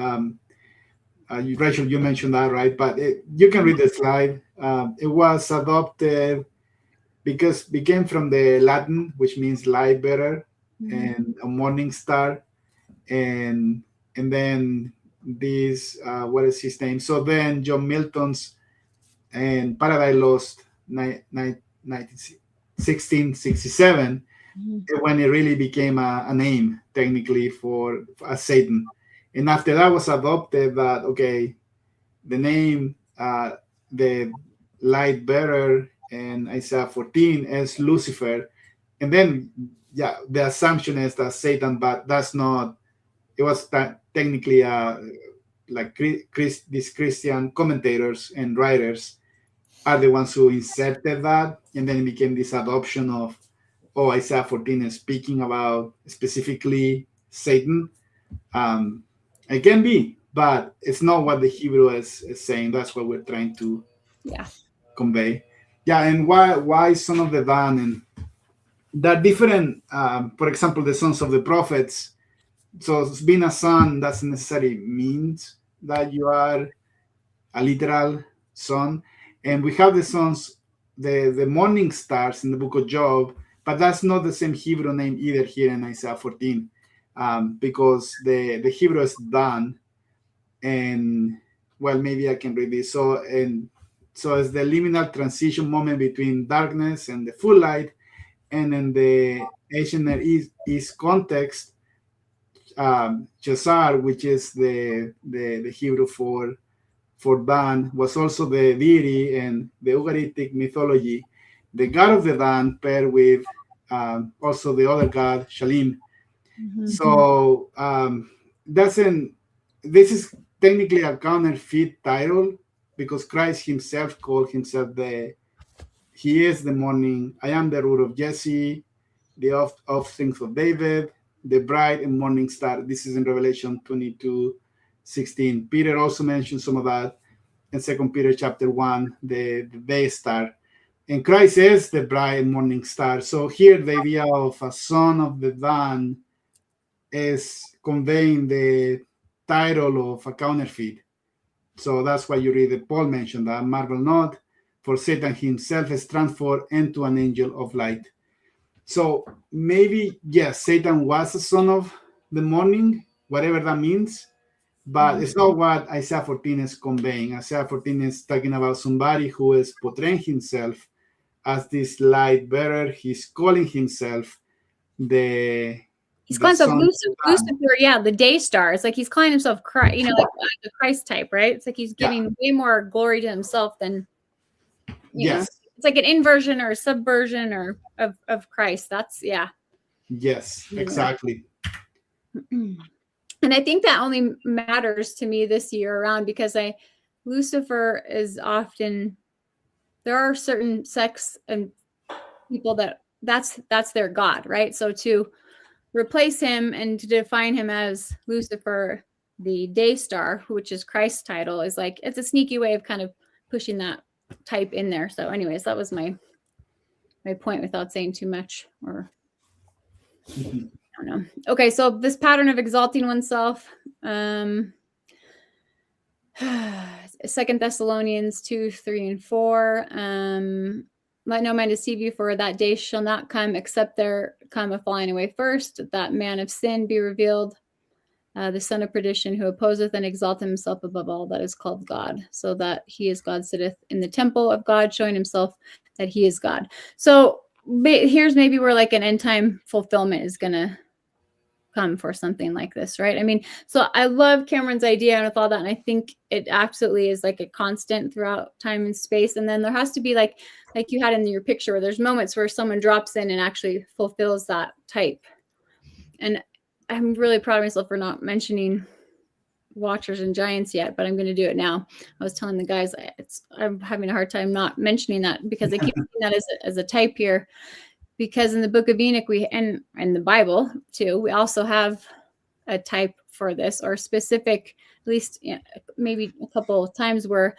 Rachel, you mentioned that, right? But you can read the slide. It was adopted because it came from the Latin, which means light bearer, and a morning star, and then this what is his name? So then John Milton's and Paradise Lost 1667, when it really became a name technically for Satan. And after that was adopted that, okay, the name, the light bearer in Isaiah 14 is Lucifer. And then, yeah, the assumption is that Satan, but that's not. It was technically like these Christian commentators and writers are the ones who inserted that, and then it became this adoption of, oh, Isaiah 14 is speaking about specifically Satan. It can be, but it's not what the Hebrew is saying. That's what we're trying to convey. Yeah, and why son of the van? And there are different, for example, the sons of the prophets. So being a son doesn't necessarily mean that you are a literal son. And we have the sons, the morning stars in the book of Job, but that's not the same Hebrew name either here in Isaiah 14, because the Hebrew is Dan. And well, maybe I can read this. So it's the liminal transition moment between darkness and the full light. And in the ancient Near East context, Chazar, which is the Hebrew for Dan, was also the deity in the Ugaritic mythology, the god of the Dan paired with also the other god, Shalim. Mm-hmm. So this is technically a counterfeit title, because Christ himself called himself he is the morning, I am the root of Jesse, the offspring of David, the bright and morning star. This is in Revelation 22:16. Peter also mentioned some of that in 2 Peter chapter 1, the day star. And Christ is the bright and morning star. So here the idea of a son of the dawn is conveying the title of a counterfeit. So that's why you read that Paul mentioned that, marvel not, for Satan himself is transformed into an angel of light. So maybe, yes, Satan was a son of the morning, whatever that means, but it's not what Isaiah 14 is conveying. Isaiah 14 is talking about somebody who is portraying himself as this light bearer. He's calling himself He's calling himself Lucifer, yeah, the day star. It's like he's calling himself Christ, like the Christ type, right? It's like he's giving way more glory to himself than, you know. It's like an inversion or a subversion or of Christ. That's Yes, exactly. And I think that only matters to me this year around, because Lucifer is often, there are certain sects and people that's their god, right? So to replace him and to define him as Lucifer, the day star, which is Christ's title, is like, it's a sneaky way of kind of pushing that type in there. So anyways, that was my point without saying too much, or I don't know. Okay, so this pattern of exalting oneself, 2 Thessalonians 2:3-4, let no man deceive you, for that day shall not come except there come a falling away first, that man of sin be revealed, the son of perdition, who opposeth and exalteth himself above all that is called God, so that he is God, sitteth in the temple of God, showing himself that he is God. So here's maybe where like an end time fulfillment is going to come for something like this, right? I mean, so I love Cameron's idea and with all that, and I think it absolutely is like a constant throughout time and space. And then there has to be like you had in your picture, where there's moments where someone drops in and actually fulfills that type. And I'm really proud of myself for not mentioning Watchers and Giants yet, but I'm going to do it now. I was telling the guys I'm having a hard time not mentioning that, because I keep seeing that as a type here. Because in the book of Enoch, and the Bible too, we also have a type for this, or specific, at least maybe a couple of times where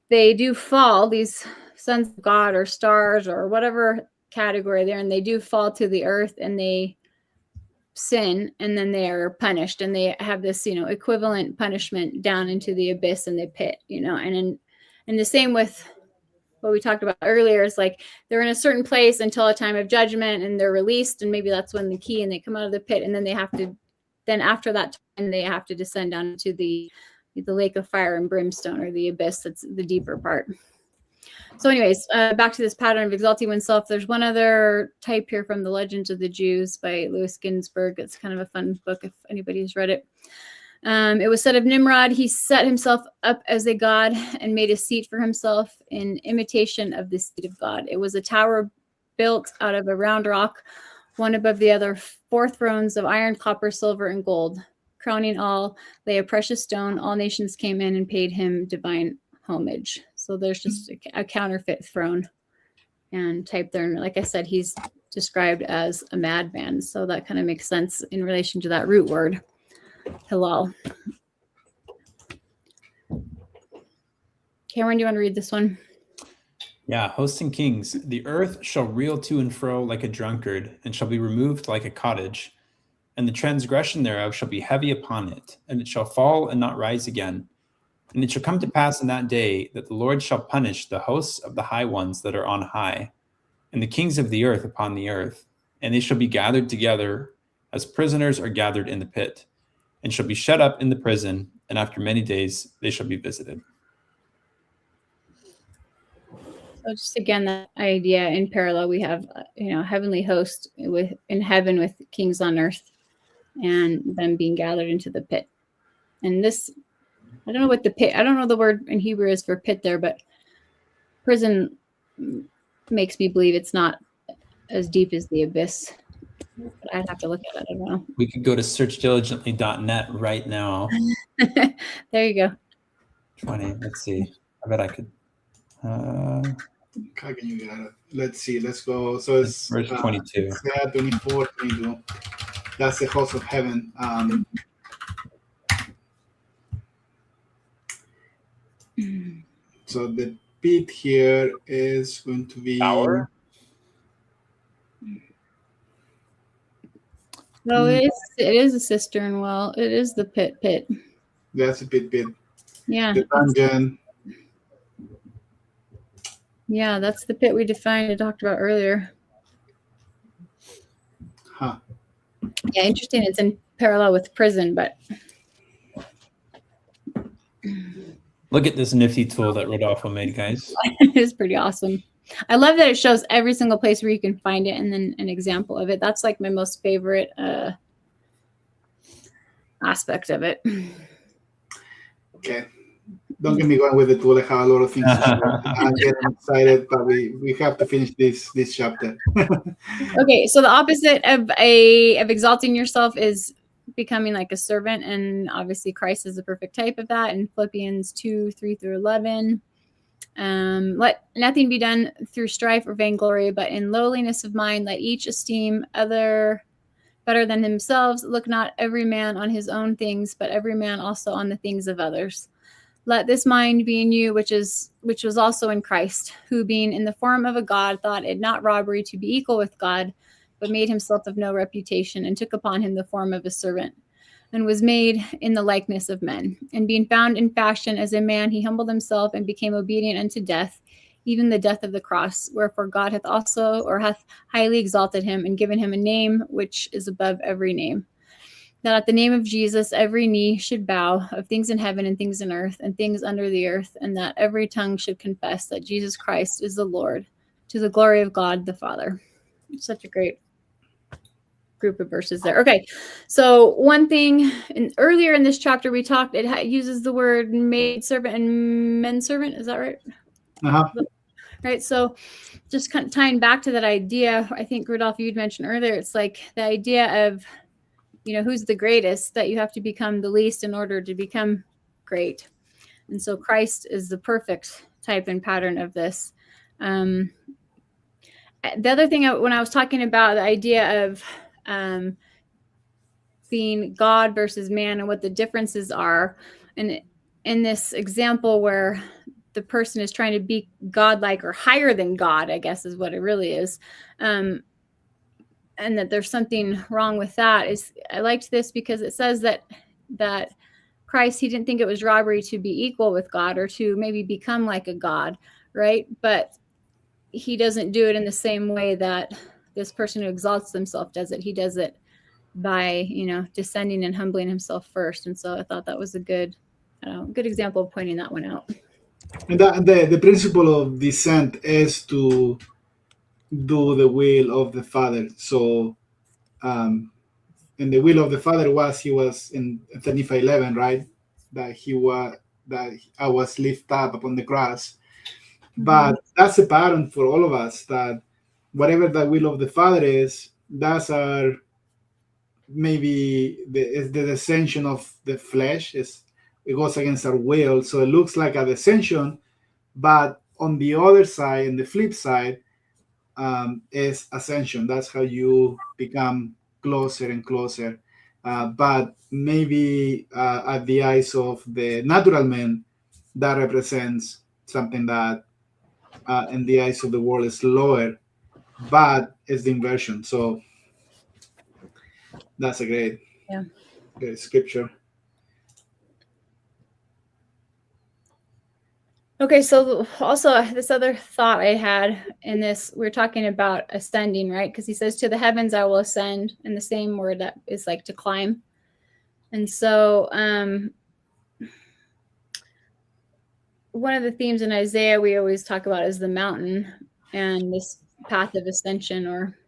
they do fall, these sons of God or stars or whatever category they're in, they do fall to the earth and they sin, and then they are punished, and they have this, equivalent punishment down into the abyss and the pit, and the same with what we talked about earlier, is like they're in a certain place until a time of judgment, and they're released, and maybe that's when the key, and they come out of the pit, and then after that time they have to descend down to the lake of fire and brimstone, or the abyss. That's the deeper part. So anyways, back to this pattern of exalting oneself. There's one other type here from the Legends of the Jews by Louis Ginsburg. It's kind of a fun book if anybody's read it. It was said of Nimrod, he set himself up as a god and made a seat for himself in imitation of the seat of God. It was a tower built out of a round rock, one above the other, 4 thrones of iron, copper, silver, and gold. Crowning all lay a precious stone. All nations came in and paid him divine homage. So there's just a counterfeit throne and type there. And like I said, he's described as a madman. So that kind of makes sense in relation to that root word, Hillel. Cameron, do you want to read this one? Yeah, hosts and kings. The earth shall reel to and fro like a drunkard, and shall be removed like a cottage. And the transgression thereof shall be heavy upon it, and it shall fall and not rise again. And it shall come to pass in that day that the Lord shall punish the hosts of the high ones that are on high, and the kings of the earth upon the earth. And they shall be gathered together as prisoners are gathered in the pit, and shall be shut up in the prison, and after many days they shall be visited. So just again, that idea in parallel, we have, heavenly host in heaven with kings on earth, and them being gathered into the pit. And this, I don't know what the pit, I don't know the word in Hebrew is for pit there, but prison makes me believe it's not as deep as the abyss. But I'd have to look at it. I don't know. We could go to searchdiligently.net right now. There you go. 20. Let's see. I bet I could. How can you get it? Let's see. Let's go. So it's verse 22. 24, 22. That's the host of heaven. So the pit here is going to be Tower? No, it is a cistern well. It is the pit. That's a pit. Yeah. The dungeon. Yeah, that's the pit we defined and talked about earlier. Huh. Yeah, interesting. It's in parallel with prison, but Look at this nifty tool that Rodolfo made, guys. it is pretty awesome. I love that it shows every single place where you can find it and then an example of it. That's like my most favorite aspect of it. Okay. Don't get me going with the tool. I have a lot of things to show. I'm getting excited, but we have to finish this chapter. Okay, so the opposite of exalting yourself is becoming like a servant, and obviously Christ is the perfect type of that in Philippians 2:3-11. Let nothing be done through strife or vainglory, but in lowliness of mind let each esteem other better than themselves. Look not every man on his own things, but every man also on the things of others. Let this mind be in you, which was also in Christ, who being in the form of a God thought it not robbery to be equal with God, but made himself of no reputation, and took upon him the form of a servant, and was made in the likeness of men. And being found in fashion as a man, he humbled himself and became obedient unto death, even the death of the cross. Wherefore God hath highly exalted him, and given him a name which is above every name, that at the name of Jesus every knee should bow, of things in heaven and things in earth and things under the earth, and that every tongue should confess that Jesus Christ is the Lord, to the glory of God the Father. Such a great group of verses there. Okay, so one thing earlier in this chapter we talked, it uses the word maid servant and men servant. Is that right? Uh-huh. Right. So just kind of tying back to that idea, I think Rudolph, you'd mentioned earlier, it's like the idea of, who's the greatest, that you have to become the least in order to become great. And so Christ is the perfect type and pattern of this. The other thing, when I was talking about the idea of being God versus man and what the differences are, and in this example where the person is trying to be godlike or higher than God, I guess is what it really is, and that there's something wrong with that, is I liked this because it says that Christ, he didn't think it was robbery to be equal with God or to maybe become like a God, right? But he doesn't do it in the same way that this person who exalts themselves does it. He does it by, descending and humbling himself first. And so I thought that was a good example of pointing that one out. And the principle of descent is to do the will of the Father. So, and the will of the Father he was in 35:11, right? That I was lifted up upon the cross. But that's a pattern for all of us, that whatever the will of the Father is, that's our maybe the descension of the flesh. It goes against our will, so it looks like a descension. But on the other side, and the flip side, is ascension. That's how you become closer and closer. But maybe at the eyes of the natural man, that represents something that in the eyes of the world is lower, but it's the inversion. So that's a great scripture. Okay, so also this other thought I had in this, we're talking about ascending, right? Because he says, to the heavens I will ascend, and the same word that is like to climb. And so one of the themes in Isaiah we always talk about is the mountain and this path of ascension, or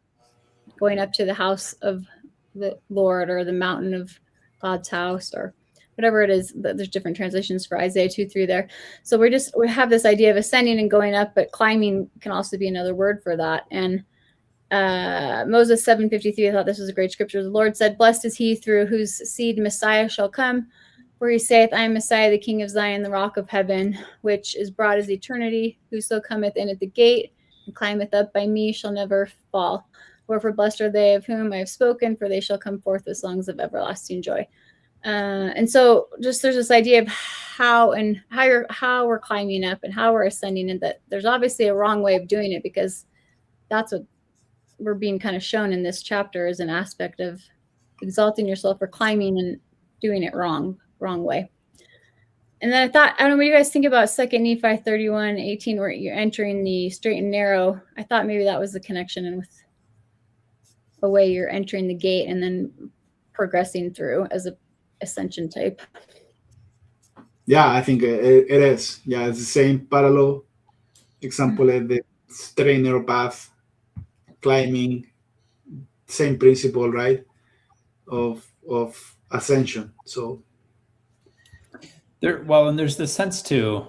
going up to the house of the Lord, or the mountain of God's house, or whatever it is. There's different translations for Isaiah 2:3 there. So we have this idea of ascending and going up, but climbing can also be another word for that. And Moses 7:53, I thought this was a great scripture. The Lord said, blessed is he through whose seed Messiah shall come. For he saith, I am Messiah, the King of Zion, the rock of heaven, which is broad as eternity. Whoso cometh in at the gate and climbeth up by me shall never fall. Wherefore blessed are they of whom I have spoken, for they shall come forth with songs of everlasting joy. And so just there's this idea of how we're climbing up and how we're ascending, and that there's obviously a wrong way of doing it, because that's what we're being kind of shown in this chapter, is an aspect of exalting yourself or climbing and doing it wrong way. And then I thought, I don't know what you guys think about 2 Nephi 31:18, where you're entering the straight and narrow. I thought maybe that was the connection, and with the way you're entering the gate and then progressing through as a ascension type. Yeah, I think it is. Yeah, it's the same parallel example as the straight and narrow path, climbing, same principle, right? Of ascension. So and there's the sense too.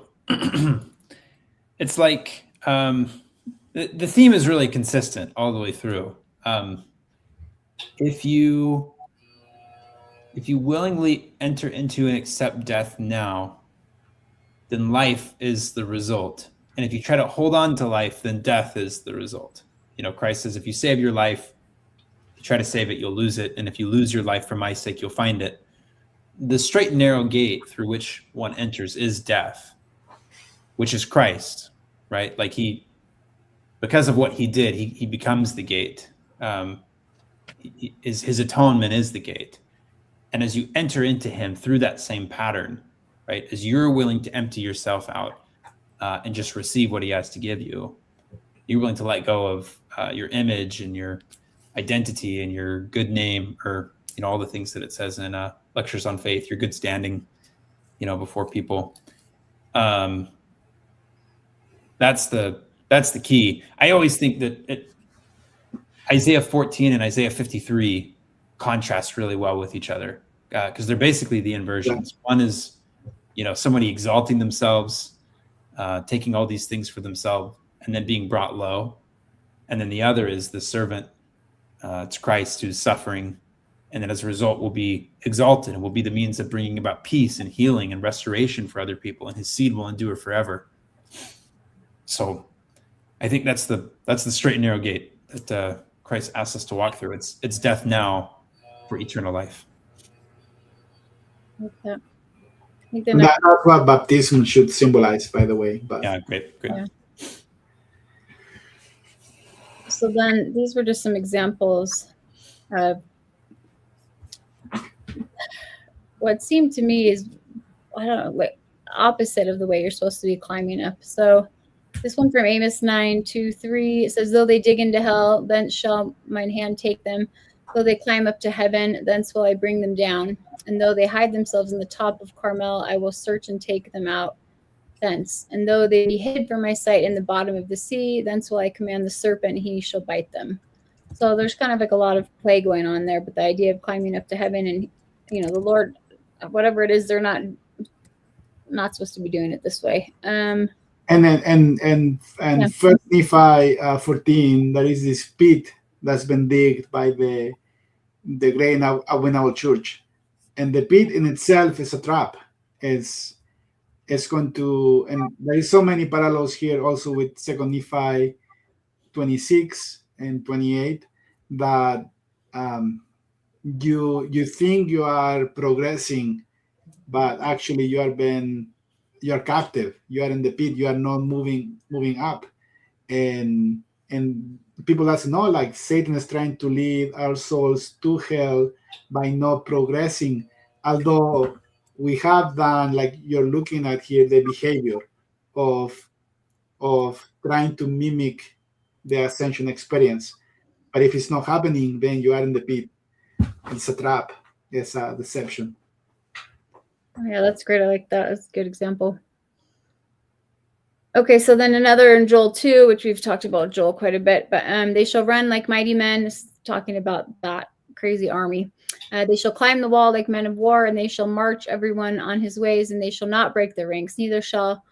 It's like the theme is really consistent all the way through. If you willingly enter into and accept death now, then life is the result. And if you try to hold on to life, then death is the result. Christ says, if you save your life, you try to save it, you'll lose it. And if you lose your life for my sake, you'll find it. The straight and narrow gate through which one enters is death, which is Christ, right? Like because of what he did, he becomes the gate. His atonement is the gate. And as you enter into him through that same pattern, right, as you're willing to empty yourself out and just receive what he has to give you, you're willing to let go of your image and your identity and your good name, or all the things that it says in Lectures on Faith, your good standing, before people. That's the key. I always think that Isaiah 14 and Isaiah 53 contrast really well with each other, because they're basically the inversions. Yeah. One is, somebody exalting themselves, taking all these things for themselves, and then being brought low. And then the other is the servant. It's Christ who's suffering, and then as a result will be exalted and will be the means of bringing about peace and healing and restoration for other people, and his seed will endure forever. So I think that's the straight and narrow gate that Christ asks us to walk through. It's death now for eternal life. Okay. That's what baptism should symbolize, by the way. But yeah, great. Yeah. So then these were just some examples of what seemed to me is, I don't know, like opposite of the way you're supposed to be climbing up. So this one from Amos 9:2-3, it says, though they dig into hell, thence shall mine hand take them. Though they climb up to heaven, thence will I bring them down. And though they hide themselves in the top of Carmel, I will search and take them out thence. And though they be hid from my sight in the bottom of the sea, thence will I command the serpent, he shall bite them. So there's kind of like a lot of play going on there, but the idea of climbing up to heaven and, the Lord, whatever it is, they're not supposed to be doing it this way. And then Yeah. First Nephi 14, there is this pit that's been digged by the great Aboriginal church, and the pit in itself is a trap. It's going to, and there is so many parallels here also with Second Nephi 26 and 28 that you think you are progressing, but actually you're captive. You are in the pit. You are not moving up, and people that know, like, Satan is trying to lead our souls to hell by not progressing. Although we have done, like you're looking at here, the behavior of trying to mimic the ascension experience. But if it's not happening, then you are in the pit. It's a trap. It's a deception. Yeah, that's great. I like that. That's a good example. Okay, so then another in Joel 2, which we've talked about Joel quite a bit, but they shall run like mighty men. This is talking about that crazy army. They shall climb the wall like men of war, and they shall march everyone on his ways, and they shall not break their ranks, neither shall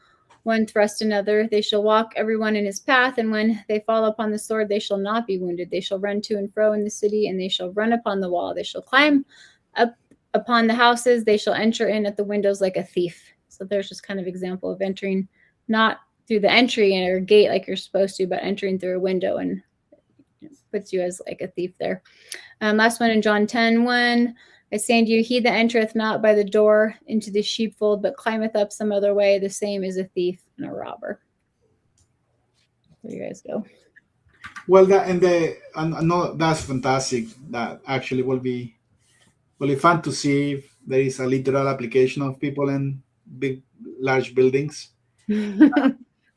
one thrust another. They shall walk everyone in his path, and when they fall upon the sword, they shall not be wounded. They shall run to and fro in the city, and they shall run upon the wall. They shall climb up upon the houses. They shall enter in at the windows like a thief. So there's just kind of example of entering, not through the entry or gate like you're supposed to, but entering through a window, and puts you as like a thief there. Last one in John 10:1. I say unto you, he that entereth not by the door into the sheepfold, but climbeth up some other way, the same is a thief and a robber. There you guys go. Well, no, that's fantastic. That actually will be fun to see if there is a literal application of people in large buildings.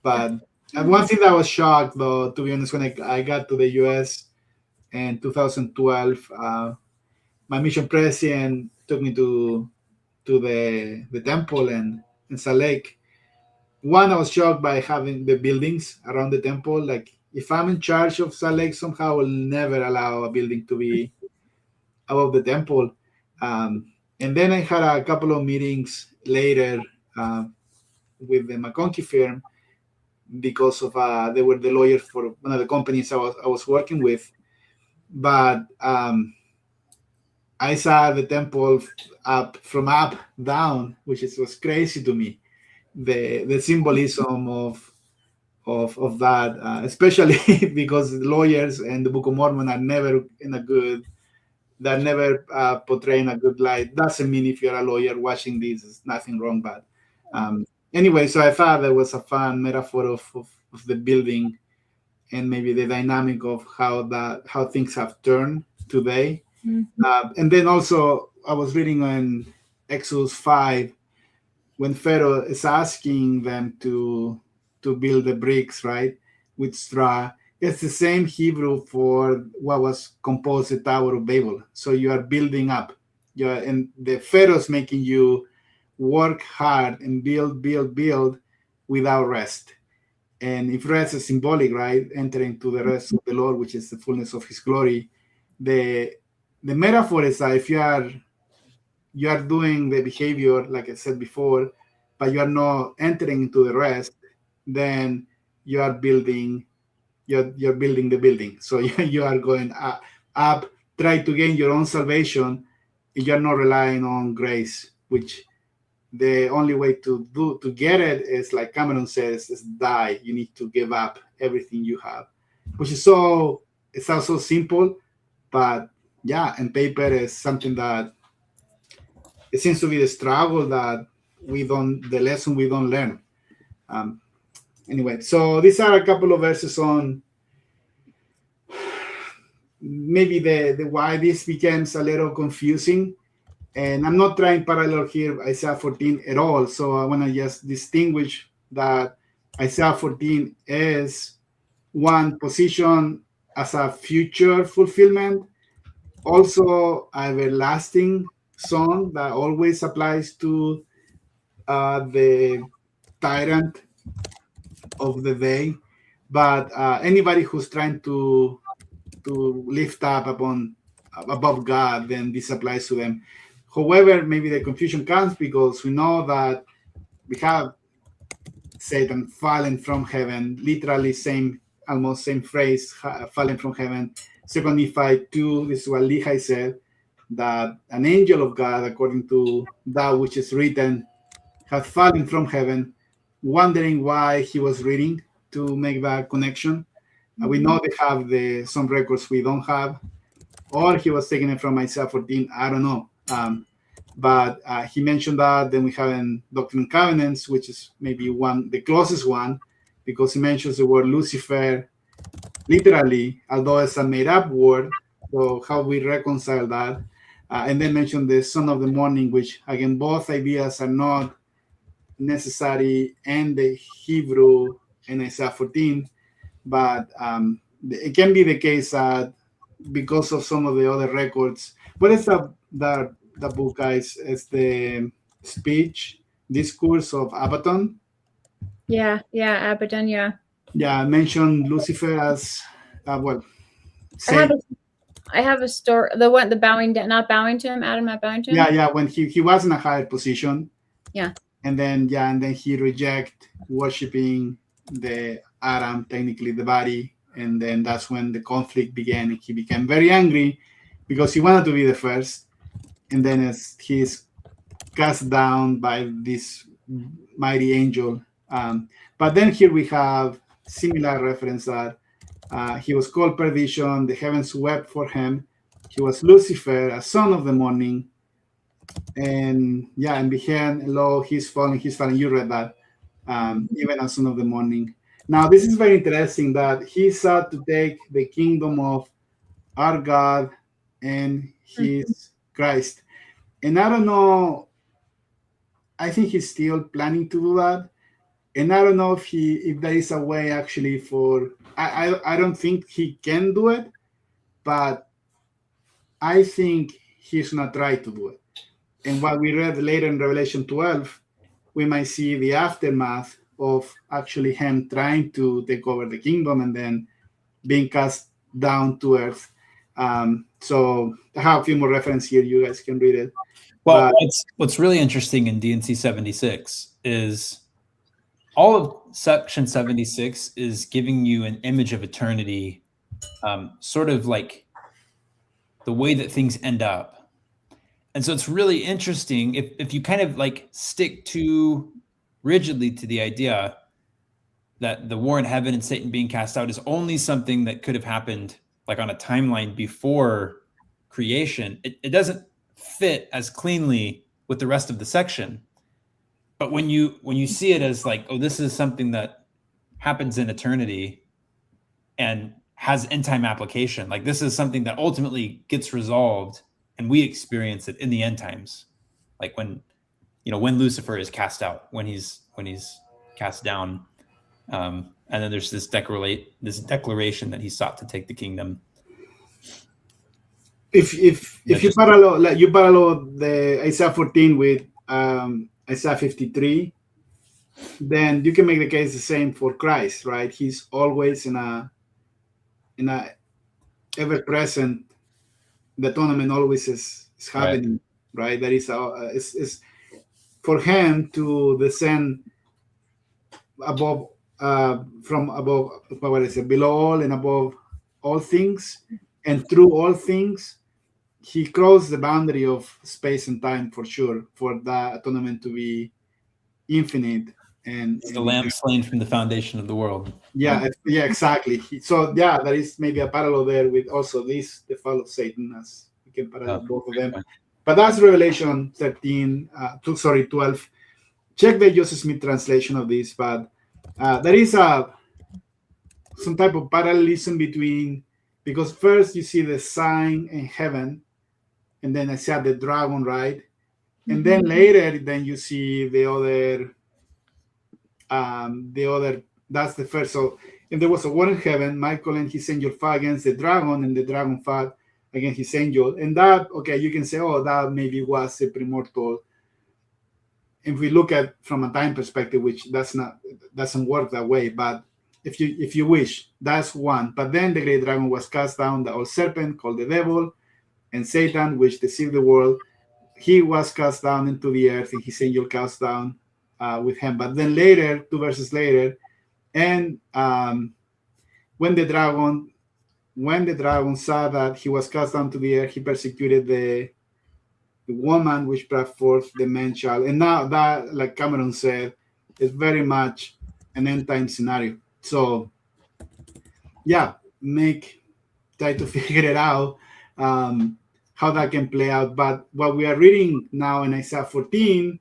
But one thing that was shocked, though, to be honest, when I got to the US in 2012, my mission president took me to the temple in Salt Lake. One, I was shocked by having the buildings around the temple. Like, if I'm in charge of Salt Lake, somehow I will never allow a building to be above the temple. And then I had a couple of meetings later with the McConkie firm, because of they were the lawyers for one of the companies I was working with. But I saw the temple from up down, which was crazy to me. The symbolism of that, especially because the lawyers and the Book of Mormon are never portraying a good light. Doesn't mean if you're a lawyer watching this, there's nothing wrong. But anyway, so I thought there was a fun metaphor of the building, and maybe the dynamic of how things have turned today. Mm-hmm. And then also I was reading on Exodus 5, when Pharaoh is asking them to build the bricks, right, with straw. It's the same Hebrew for what was composed the Tower of Babel. So you are building up. And the Pharaoh's making you work hard and build without rest. And if rest is symbolic, right, entering to the rest of the Lord, which is the fullness of his glory, the metaphor is that if you are doing the behavior, like I said before, but you are not entering into the rest, then you are building, you're building the building. So you are going up, try to gain your own salvation. You're not relying on grace, which the only way to get it is, like Cameron says, is die. You need to give up everything you have, which is it sounds so simple, but yeah, in paper is something that it seems to be the struggle that the lesson we don't learn. Anyway, so these are a couple of verses on maybe the why this becomes a little confusing. And I'm not trying parallel here Isaiah 14 at all. So I want to just distinguish that Isaiah 14 is one position as a future fulfillment, also an everlasting song that always applies to the tyrant of the day. But anybody who's trying to lift up above God, then this applies to them. However, maybe the confusion comes because we know that we have Satan fallen from heaven, literally almost same phrase, fallen from heaven. 2 Nephi 2, this is what Lehi said, that an angel of God, according to that which is written, had fallen from heaven, wondering why he was reading to make that connection. We know they have some records we don't have, or he was taking it from Isaiah 14, I don't know. But he mentioned that. Then we have in Doctrine and Covenants, which is maybe the closest one, because he mentions the word Lucifer literally, although it's a made-up word. So how we reconcile that? And then mention the son of the morning, which again, both ideas are not necessary in the Hebrew in Isaiah 14, but it can be the case that because of some of the other records. What is the book, guys? It's the discourse of Abaddon. Yeah, Abaddon, yeah. Yeah, I mentioned Lucifer as I have a story. The bowing down, not bowing to him, Adam not bowing to him. Yeah. When he was in a higher position. Yeah. And then he reject worshiping the Adam, technically the body, and then that's when the conflict began. He became very angry because he wanted to be the first, and then as he's cast down by this mighty angel. But then here we have similar reference that he was called perdition, the heavens wept for him. He was Lucifer, a son of the morning. And behind, lo, he's fallen. You read that, even a son of the morning. Now, this is very interesting that he sought to take the kingdom of our God and his Christ. And I don't know, I think he's still planning to do that. And I don't know if there is a way actually I don't think he can do it, but I think he's not trying to do it. And what we read later in Revelation 12, we might see the aftermath of actually him trying to take over the kingdom and then being cast down to earth. So I have a few more references here. You guys can read it. Well, what's really interesting in D&C 76 is all of section 76 is giving you an image of eternity, sort of like the way that things end up. And so it's really interesting if you kind of like stick too rigidly to the idea that the war in heaven and Satan being cast out is only something that could have happened like on a timeline before creation. It doesn't fit as cleanly with the rest of the section. But when you see it as like, oh, this is something that happens in eternity and has end time application, like this is something that ultimately gets resolved and we experience it in the end times, like when Lucifer is cast out, when he's cast down, and then there's this declaration that he sought to take the kingdom. If you parallel the Isaiah 14 with Isaiah 53, then you can make the case the same for Christ, right? He's always in a ever present. The atonement always is happening, right? That is for him to descend above, from above, below all and above all things, and through all things. He crossed the boundary of space and time for sure, for the atonement to be infinite. And the lamb slain from the foundation of the world. Yeah, exactly. So there is maybe a parallel there with also the fall of Satan, as we can parallel both of them. But that's Revelation 12. Check the Joseph Smith translation of this, but there is some type of parallelism between, because first you see the sign in heaven, and then I said the dragon, right? And then later, then you see the other, that's the first. So, and there was a war in heaven, Michael and his angel fought against the dragon, and the dragon fought against his angel. And that, okay, you can say, oh, that maybe was a primordial. If we look at from a time perspective, which doesn't work that way, but if you wish, that's one. But then the great dragon was cast down, the old serpent called the devil, and Satan, which deceived the world. He was cast down into the earth, and his angel cast down. with him. But then later, 2 verses later, and when the dragon saw that he was cast down to the earth, he persecuted the woman which brought forth the man child. And now that, like Cameron said, is very much an end time scenario. So yeah, try to figure it out, how that can play out. But what we are reading now in Isaiah 14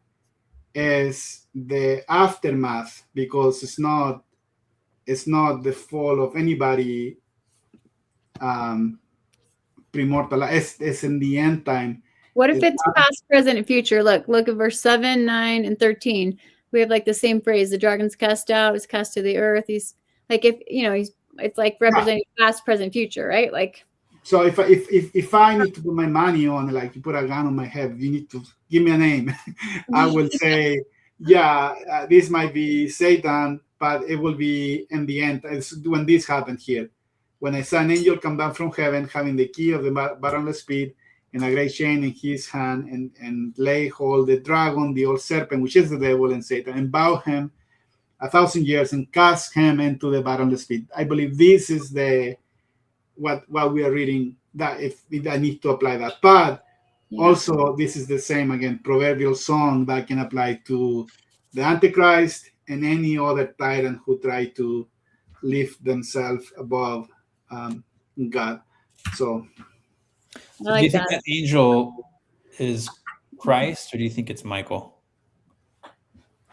is the aftermath, because it's not the fall of anybody premortal. It's in the end time. What if it's past, present, and future? Look at verse 7, 9, and 13. We have like the same phrase. The dragon's cast out, is cast to the earth. He's like, if it's like representing past, present, future, right? Like, so if I need to put my money on, like, you put a gun on my head, you need to give me a name. I will say, this might be Satan, but it will be in the end. It's when this happened here, when I saw an angel come down from heaven, having the key of the bottomless pit and a great chain in his hand, and lay hold the dragon, the old serpent, which is the devil and Satan, and bow him 1,000 years and cast him into the bottomless pit. I believe this is what we are reading, that if I need to apply that. But also, this is the same, again, proverbial song that can apply to the Antichrist and any other tyrant who try to lift themselves above God. So, do you think that angel is Christ, or do you think it's Michael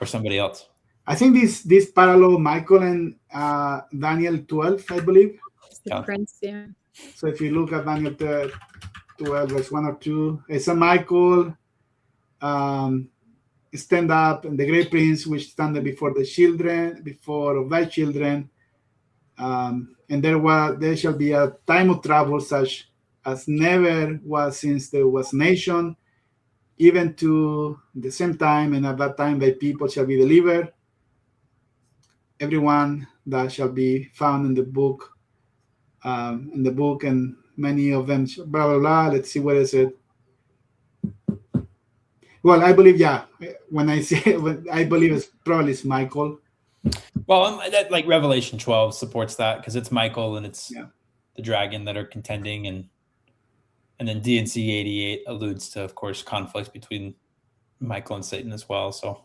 or somebody else? I think this parallel Michael and Daniel 12, I believe. The prince, yeah. So if you look at Daniel 12, verse 1 or 2, it's a Michael stand up, and the great prince which standeth before of thy children, and there shall be a time of trouble such as never was since there was nation, even to the same time, and at that time thy people shall be delivered, everyone that shall be found in the book, and many of them, blah, blah, blah. Let's see, what is it? Well, I believe, when I say, I believe it's probably Michael. Well, that, like, Revelation 12 supports that, because it's Michael and it's the dragon that are contending, and then D&C 88 alludes to, of course, conflict between Michael and Satan as well. So,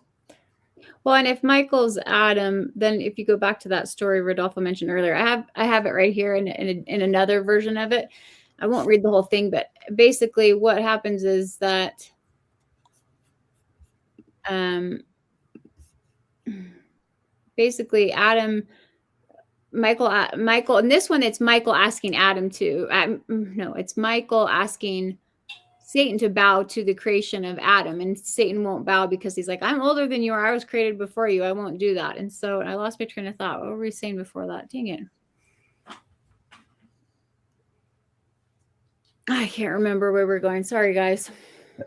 well, and if Michael's Adam, then if you go back to that story Rodolfo mentioned earlier, I have it right here in another version of it. I won't read the whole thing, but basically what happens is that basically Michael, in this one, it's Michael asking Adam it's Michael asking Satan to bow to the creation of Adam, and Satan won't bow because he's like, I'm older than you are. I was created before you. I won't do that. And so I lost my train of thought. What were we saying before that? Dang it. I can't remember where we're going. Sorry, guys.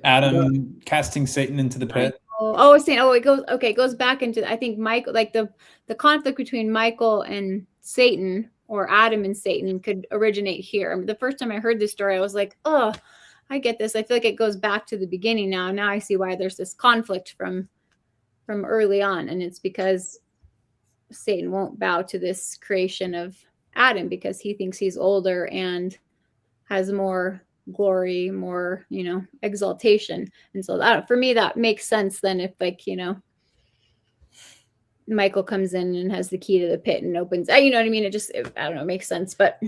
Adam casting Satan into the pit. It goes back into, I think, Michael, like the conflict between Michael and Satan, or Adam and Satan, could originate here. I mean, the first time I heard this story, I was like, oh, I get this. I feel like it goes back to the beginning now. Now I see why there's this conflict from early on. And it's because Satan won't bow to this creation of Adam because he thinks he's older and has more glory, more, exaltation. And so that, for me, that makes sense then, if, like, Michael comes in and has the key to the pit and opens, you know what I mean? I don't know, it makes sense. But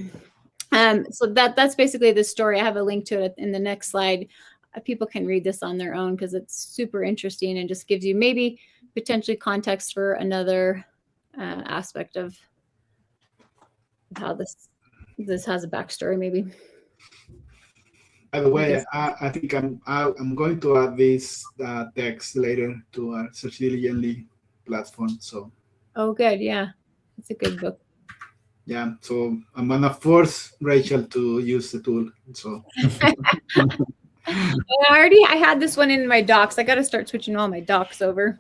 so that's basically the story. I have a link to it in the next slide. People can read this on their own because it's super interesting and just gives you maybe potentially context for another aspect of how this has a backstory, maybe. By the way, I think I'm going to add this text later to our Search Diligently platform. So. Oh, good. Yeah, it's a good book. Yeah, so I'm gonna force Rachel to use the tool. So. I had this one in my docs. I got to start switching all my docs over.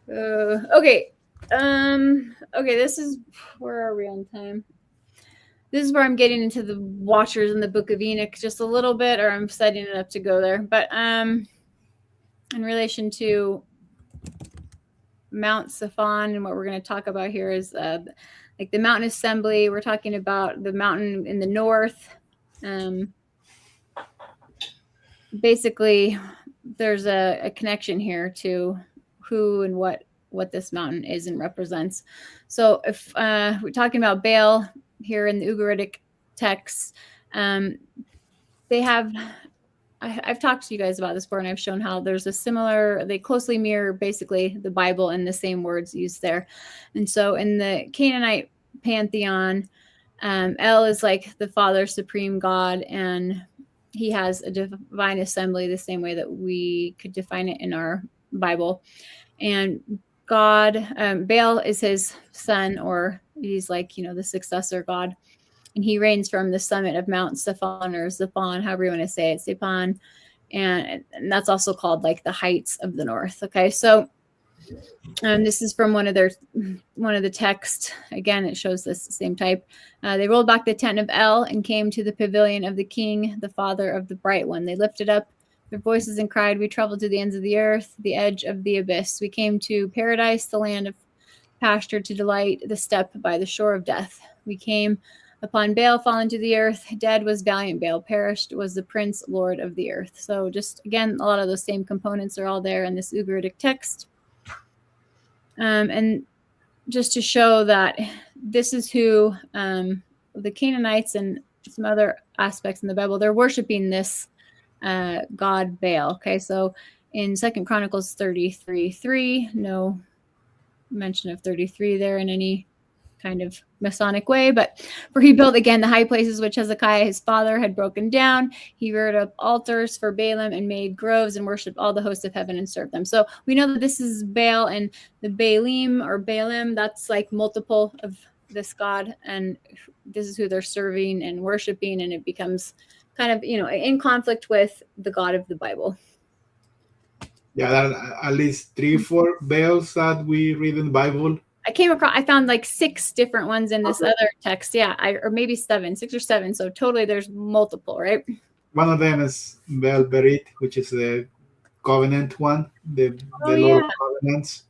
Okay. Okay. This is, where are we on time? This is where I'm getting into the Watchers in the Book of Enoch just a little bit, or I'm setting it up to go there. But in relation to Mount Saphon, and what we're going to talk about here is like the mountain assembly. We're talking about the mountain in the north. Basically, there's a connection here to who and what this mountain is and represents. So if we're talking about Baal here in the Ugaritic text, they have, I've talked to you guys about this before, and I've shown how there's a similar, they closely mirror basically the Bible and the same words used there. And so in the Canaanite pantheon, El is like the Father, supreme God, and he has a divine assembly the same way that we could define it in our Bible. And God, Baal is his son, or he's like, you know, the successor God. And he reigns from the summit of Mount Saphon, or Zaphon, however you want to say it, Zaphon. And that's also called like the heights of the north. Okay, so this is from one of the texts. Again, it shows this same type. They rolled back the tent of El and came to the pavilion of the king, the father of the bright one. They lifted up their voices and cried, "We traveled to the ends of the earth, the edge of the abyss. We came to paradise, the land of pasture, to delight, the step by the shore of death. We came upon Baal, fallen to the earth. Dead was valiant Baal, perished was the prince, lord of the earth." So just, again, a lot of those same components are all there in this Ugaritic text. And just to show that this is who the Canaanites and some other aspects in the Bible, they're worshiping this god Baal. Okay, so in 2 Chronicles 33:3, no mention of 33 there in any kind of Masonic way, but for he built again the high places which Hezekiah his father had broken down. He reared up altars for Baalim and made groves and worshipped all the hosts of heaven and served them. So we know that this is Baal, and the Baalim or Baalim, that's like multiple of this god, and this is who they're serving and worshiping, and it becomes kind of, you know, in conflict with the God of the Bible. Yeah, there are at least 3-4 Baals that we read in the Bible. I found like 6 different ones in this other text. Yeah, or maybe 6 or 7. So totally there's multiple, right? One of them is Baal Berit, which is the covenant one, the Lord of Covenants,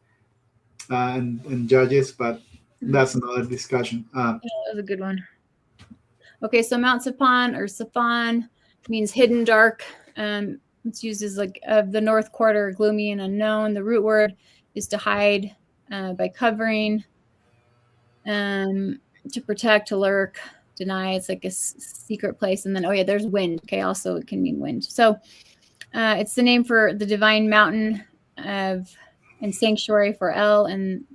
and Judges, but that's another discussion. That was a good one. Okay, so Mount Saphon or Saphon means hidden, dark. It's used as like the north quarter, gloomy and unknown. The root word is to hide, by covering, to protect, to lurk, deny. It's like a secret place. And then, there's wind. Okay, also it can mean wind. So it's the name for the divine mountain and sanctuary for El and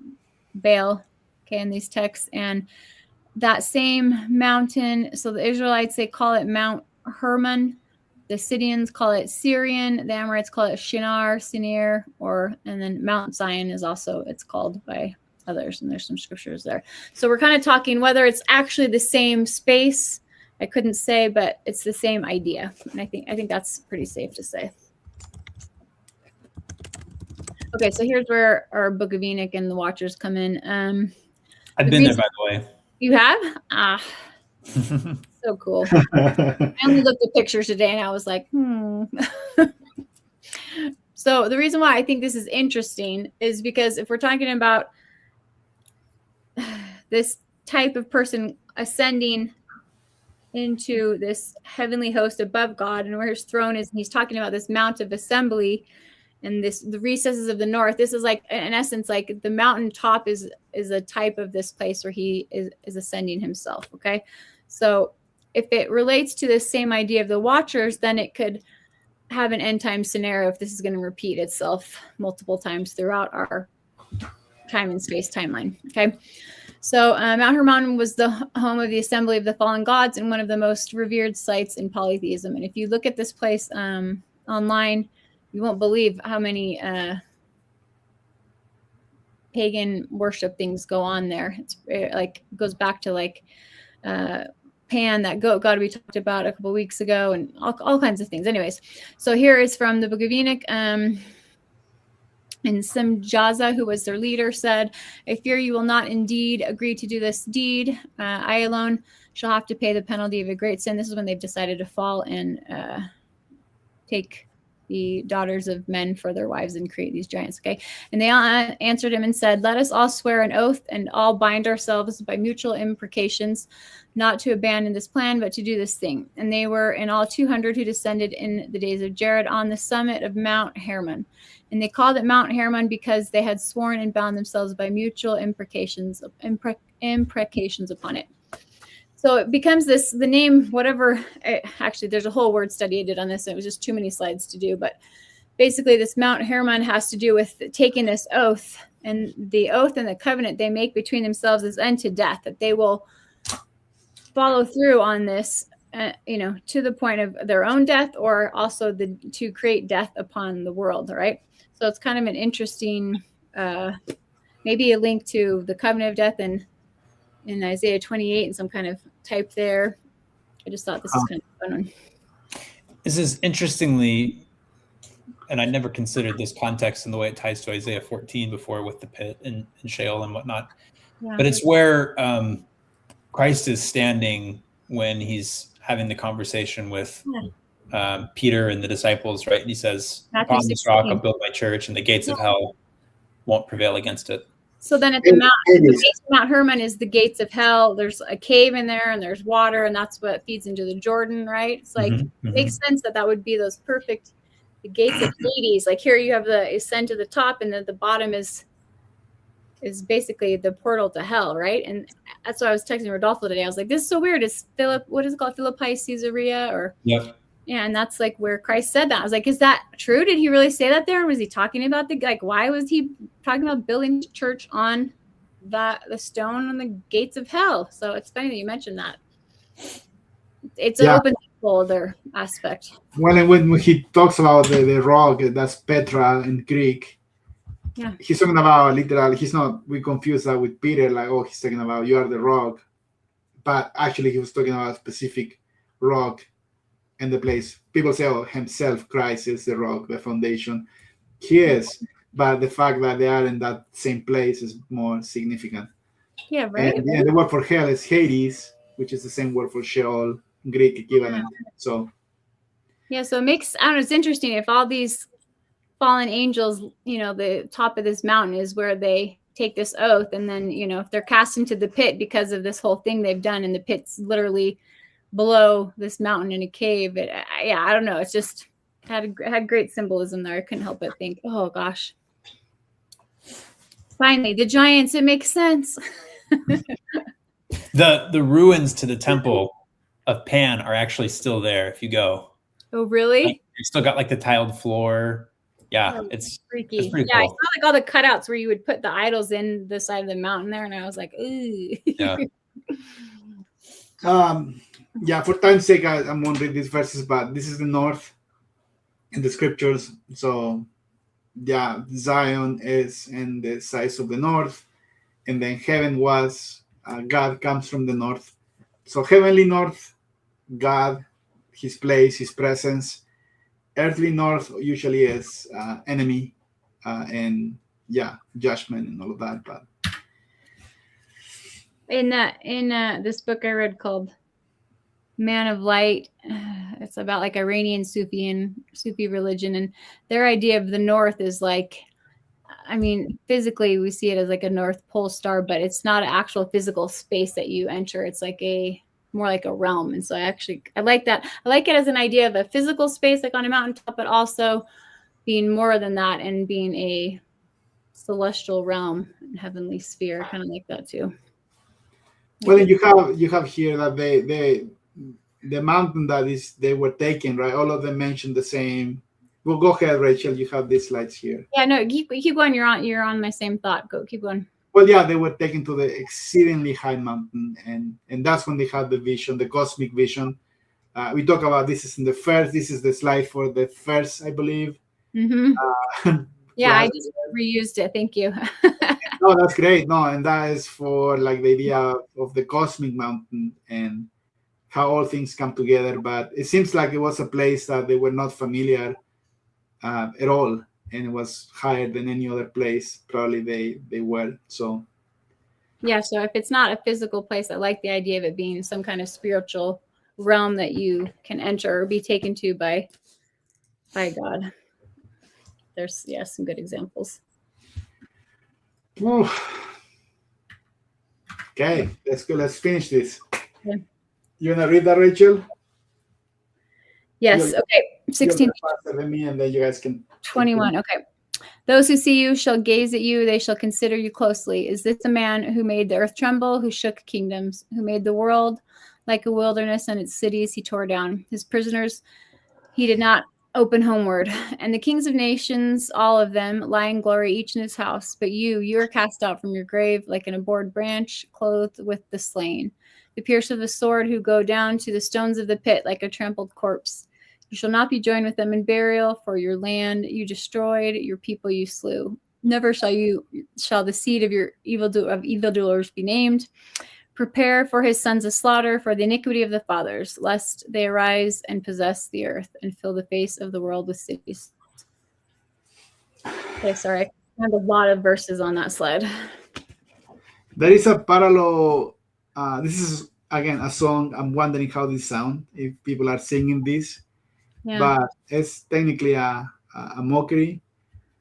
Baal. Okay, in these texts, and that same mountain. So the Israelites, they call it Mount Hermon. The Sidonians call it Syrian. The Amorites call it Shinar, Sinir, and then Mount Zion is also, it's called by others, and there's some scriptures there. So we're kind of talking whether it's actually the same space. I couldn't say, but it's the same idea, and I think that's pretty safe to say. Okay, so here's where our Book of Enoch and the Watchers come in. I've been there, by the way. You have? So cool. I only looked at pictures today and I was like, So the reason why I think this is interesting is because if we're talking about this type of person ascending into this heavenly host above God and where his throne is, and he's talking about this mount of assembly and the recesses of the north, this is like, in essence, like the mountain top is a type of this place where he is ascending himself. Okay, so if it relates to the same idea of the Watchers, then it could have an end time scenario if this is going to repeat itself multiple times throughout our time and space timeline. Okay, so Mount Hermon was the home of the assembly of the fallen gods and one of the most revered sites in polytheism. And if you look at this place online, you won't believe how many pagan worship things go on there. It's like goes back to like Pan, that goat god we talked about a couple weeks ago, and all kinds of things. Anyways, so here is from the Book of Enoch. And Simjaza, who was their leader, said, "I fear you will not indeed agree to do this deed. I alone shall have to pay the penalty of a great sin." This is when they've decided to fall and take the daughters of men for their wives and create these giants. Okay. And they answered him and said, let us all swear an oath and all bind ourselves by mutual imprecations, not to abandon this plan, but to do this thing. And they were in all 200 who descended in the days of Jared on the summit of Mount Hermon. And they called it Mount Hermon because they had sworn and bound themselves by mutual imprecations upon it. So it becomes this, the name, whatever, actually, there's a whole word study I did on this. And it was just too many slides to do. But basically, this Mount Hermon has to do with taking this oath. And the oath and the covenant they make between themselves is unto death, that they will follow through on this, to the point of their own death, or also to create death upon the world, right? So it's kind of an interesting, maybe a link to the covenant of death in Isaiah 28 and some kind of type there. I just thought this is kind of a fun one. This is interestingly, and I never considered this context in the way it ties to Isaiah 14 before with the pit and Sheol and whatnot. Yeah. But it's where Christ is standing when he's having the conversation with Peter and the disciples, right? And he says, upon this rock I'll build my church, and the gates of hell won't prevail against it. So then at the base of Mount Hermon is the gates of hell. There's a cave in there and there's water, and that's what feeds into the Jordan, right? It's like, it makes sense that would be those perfect, the gates of Hades. Like here you have the ascent to the top, and then the bottom is basically the portal to hell, right? And that's why I was texting Rodolfo today. I was like, this is so weird. Is what is it called? Philippi, Caesarea, or yeah, and that's like where Christ said that. I was like, is that true? Did he really say that there? Or was he talking about why was he talking about building church on the stone on the gates of hell? So it's funny that you mentioned that. It's an open folder aspect. When he talks about the rock, that's Petra in Greek. Yeah, he's talking about literal. We confuse that with Peter, like, oh, he's talking about you are the rock, but actually he was talking about a specific rock in the place. People say, oh, himself, Christ is the rock, the foundation. He is, but the fact that they are in that same place is more significant. Yeah, right. And the word for hell is Hades, which is the same word for Sheol, Greek equivalent. So it makes, I don't know, it's interesting if all these fallen angels, the top of this mountain is where they take this oath, and then if they're cast into the pit because of this whole thing they've done, and the pit's literally below this mountain in a cave, I don't know, it's just had great symbolism there. I couldn't help but think, oh gosh, finally the giants, it makes sense. the ruins to the temple of Pan are actually still there if you go. Oh really? You still got like the tiled floor. Yeah, it's freaky. It's pretty cool. I saw like all the cutouts where you would put the idols in the side of the mountain there, and I was like, ooh. Yeah. For time's sake, I won't read these verses, but this is the north in the scriptures. So, Zion is in the size of the north, and then heaven was God comes from the north. So, heavenly north, God, His place, His presence. Earthly north usually is enemy and judgment and all of that. But in this book I read called Man of Light, it's about like Iranian Sufi religion, and their idea of the north is like, I mean, physically we see it as like a North Pole star, but it's not an actual physical space that you enter. It's like more like a realm. And so I like that. I like it as an idea of a physical space, like on a mountaintop, but also being more than that and being a celestial realm and heavenly sphere. I kind of like that too. Well, you have here that the mountain that they were taken, right? All of them mentioned the same. Well, go ahead, Rachel. You have these slides here. Yeah, no, keep going. You're on my same thought. Keep going. Well, they were taken to the exceedingly high mountain, and that's when they had the vision, the cosmic vision. We talk about this is this is the slide for the first, I believe. Mm-hmm. I just reused it. Thank you. No, that's great. No, and that is for like the idea of the cosmic mountain and how all things come together. But it seems like it was a place that they were not familiar at all. And it was higher than any other place. Probably they were. So so if it's not a physical place, I like the idea of it being some kind of spiritual realm that you can enter or be taken to by God. there's some good examples. Okay, let's go. Let's finish this. Yeah. You wanna read that, Rachel? Yes. Okay. 16. Faster than me, and then you guys can. 21. Okay. Those who see you shall gaze at you. They shall consider you closely. Is this the man who made the earth tremble, who shook kingdoms, who made the world like a wilderness, and its cities he tore down? His prisoners he did not open homeward. And the kings of nations, all of them, lie in glory, each in his house. But you are cast out from your grave like an abhorred branch, clothed with the slain. The pierced of the sword, who go down to the stones of the pit like a trampled corpse. You shall not be joined with them in burial, for your land you destroyed, your people you slew. Never shall the seed of your evildoers be named. Prepare for his sons a slaughter for the iniquity of the fathers, lest they arise and possess the earth and fill the face of the world with cities. Okay, sorry. I have a lot of verses on that slide. There is a parallel. This is again a song. I'm wondering how this sounds if people are singing this, but it's technically a mockery.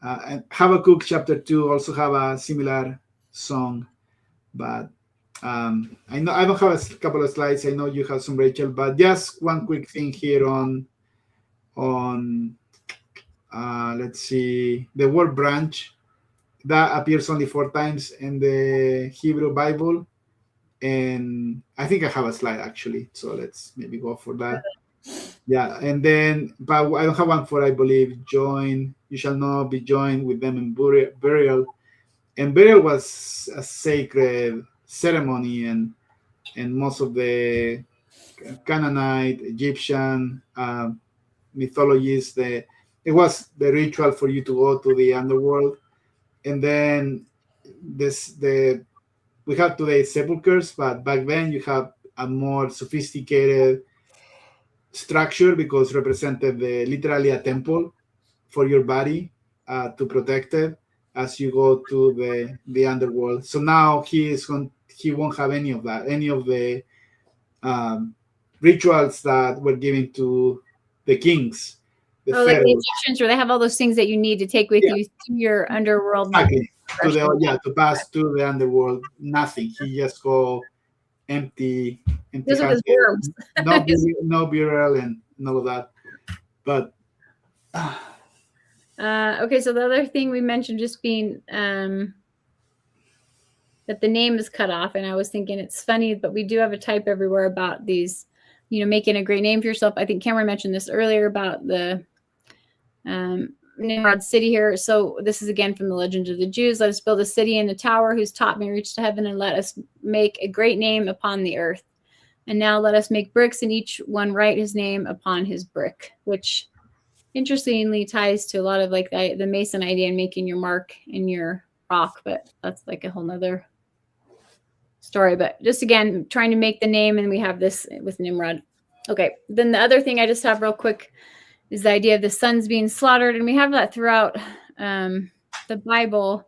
And Habakkuk chapter 2 also have a similar song, but I know I don't have a couple of slides. I know you have some, Rachel, but just one quick thing here on let's see, the word branch that appears only 4 times in the Hebrew Bible, and I think I have a slide actually, so let's maybe go for that. Yeah, and then, but I don't have one for, I believe, join. You shall not be joined with them in burial. And burial was a sacred ceremony, and most of the Canaanite, Egyptian mythologies, it was the ritual for you to go to the underworld. And then we have today sepulchres, but back then you have a more sophisticated structure because represented literally a temple for your body to protect it as you go to the underworld. So now he won't have any of that, any of the rituals that were given to the kings. Like the Egyptians, where they have all those things that you need to take with you to your underworld. Exactly. To pass to the underworld, nothing. He just go empty. Those are worms. no burial and all of that. But okay, so the other thing we mentioned just being that the name is cut off, and I was thinking it's funny, but we do have a type everywhere about these, making a great name for yourself. I think Cameron mentioned this earlier about the Nimrod city here. So this is again from the Legends of the Jews. Let us build a city and a tower whose top may reach to heaven, and let us make a great name upon the earth. And now let us make bricks, and each one write his name upon his brick, which interestingly ties to a lot of like the Mason idea and making your mark in your rock, but that's like a whole nother story. But just again, trying to make the name, and we have this with Nimrod. Okay, then the other thing I just have real quick is the idea of the sons being slaughtered, and we have that throughout the Bible,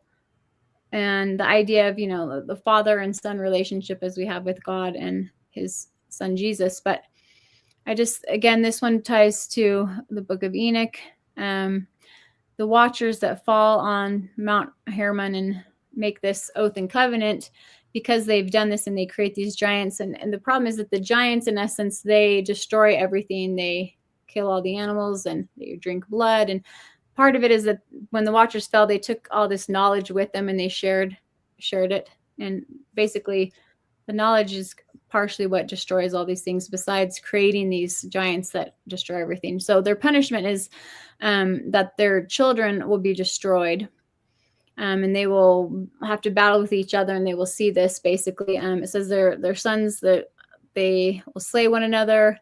and the idea of the father and son relationship as we have with God and his son Jesus. But I just, again, this one ties to the book of Enoch, the watchers that fall on Mount Hermon and make this oath and covenant because they've done this, and they create these giants. And the problem is that the giants, in essence, they destroy everything. They kill all the animals and they drink blood. And part of it is that when the watchers fell, they took all this knowledge with them and they shared it. And basically the knowledge is partially what destroys all these things, besides creating these giants that destroy everything. So their punishment is that their children will be destroyed, and they will have to battle with each other, and they will see this basically. It says their sons, that they will slay one another,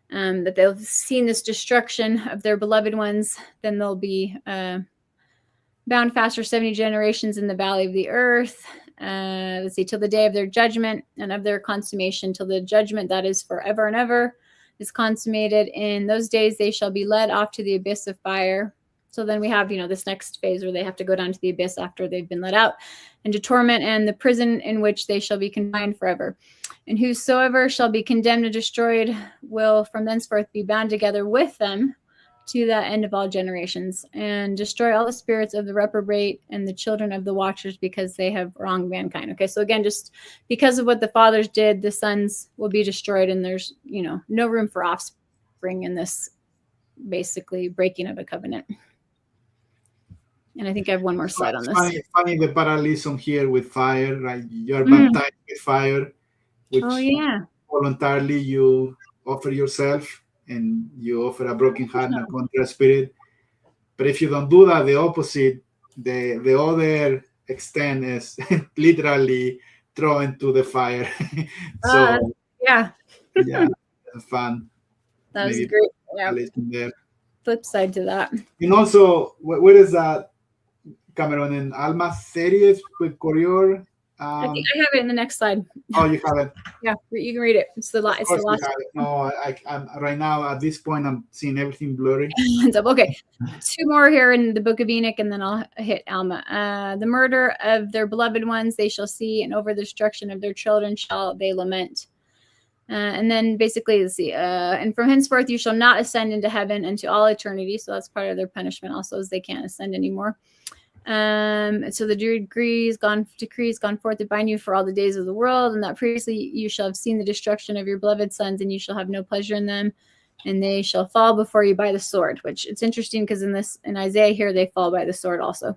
that they'll have seen this destruction of their beloved ones. Then they'll be bound fast for 70 generations in the valley of the earth. Let's see, till the day of their judgment and of their consummation, till the judgment that is forever and ever is consummated. In those days they shall be led off to the abyss of fire. So then we have, this next phase where they have to go down to the abyss after they've been let out, and to torment, and the prison in which they shall be confined forever. And whosoever shall be condemned and destroyed will from thenceforth be bound together with them to the end of all generations, and destroy all the spirits of the reprobate and the children of the watchers, because they have wronged mankind. Okay, so again, just because of what the fathers did, the sons will be destroyed, and there's, you know, no room for offspring in this basically breaking of a covenant. And I think I have one more slide on this. Funny the parallelism here with fire, right? You're baptized with fire, which voluntarily you offer yourself, and you offer a broken heart and a contrite spirit. But if you don't do that, the opposite, the other extent is literally thrown into the fire. So yeah, fun. That was great. Yeah. There. Flip side to that. And also, where is that, Cameron? In Alma 30th with Courier? I think I have it in the next slide. Oh, you have it? Yeah, you can read it. It's the last. No, I'm right now at this point, I'm seeing everything blurry. Okay, 2 more here in the Book of Enoch, and then I'll hit Alma. The murder of their beloved ones they shall see, and over the destruction of their children shall they lament. And then basically, let's see. And from henceforth you shall not ascend into heaven unto all eternity. So that's part of their punishment also, as they can't ascend anymore. So the decrees gone forth to bind you for all the days of the world, and that previously you shall have seen the destruction of your beloved sons, and you shall have no pleasure in them, and they shall fall before you by the sword. Which it's interesting, because in Isaiah here they fall by the sword also.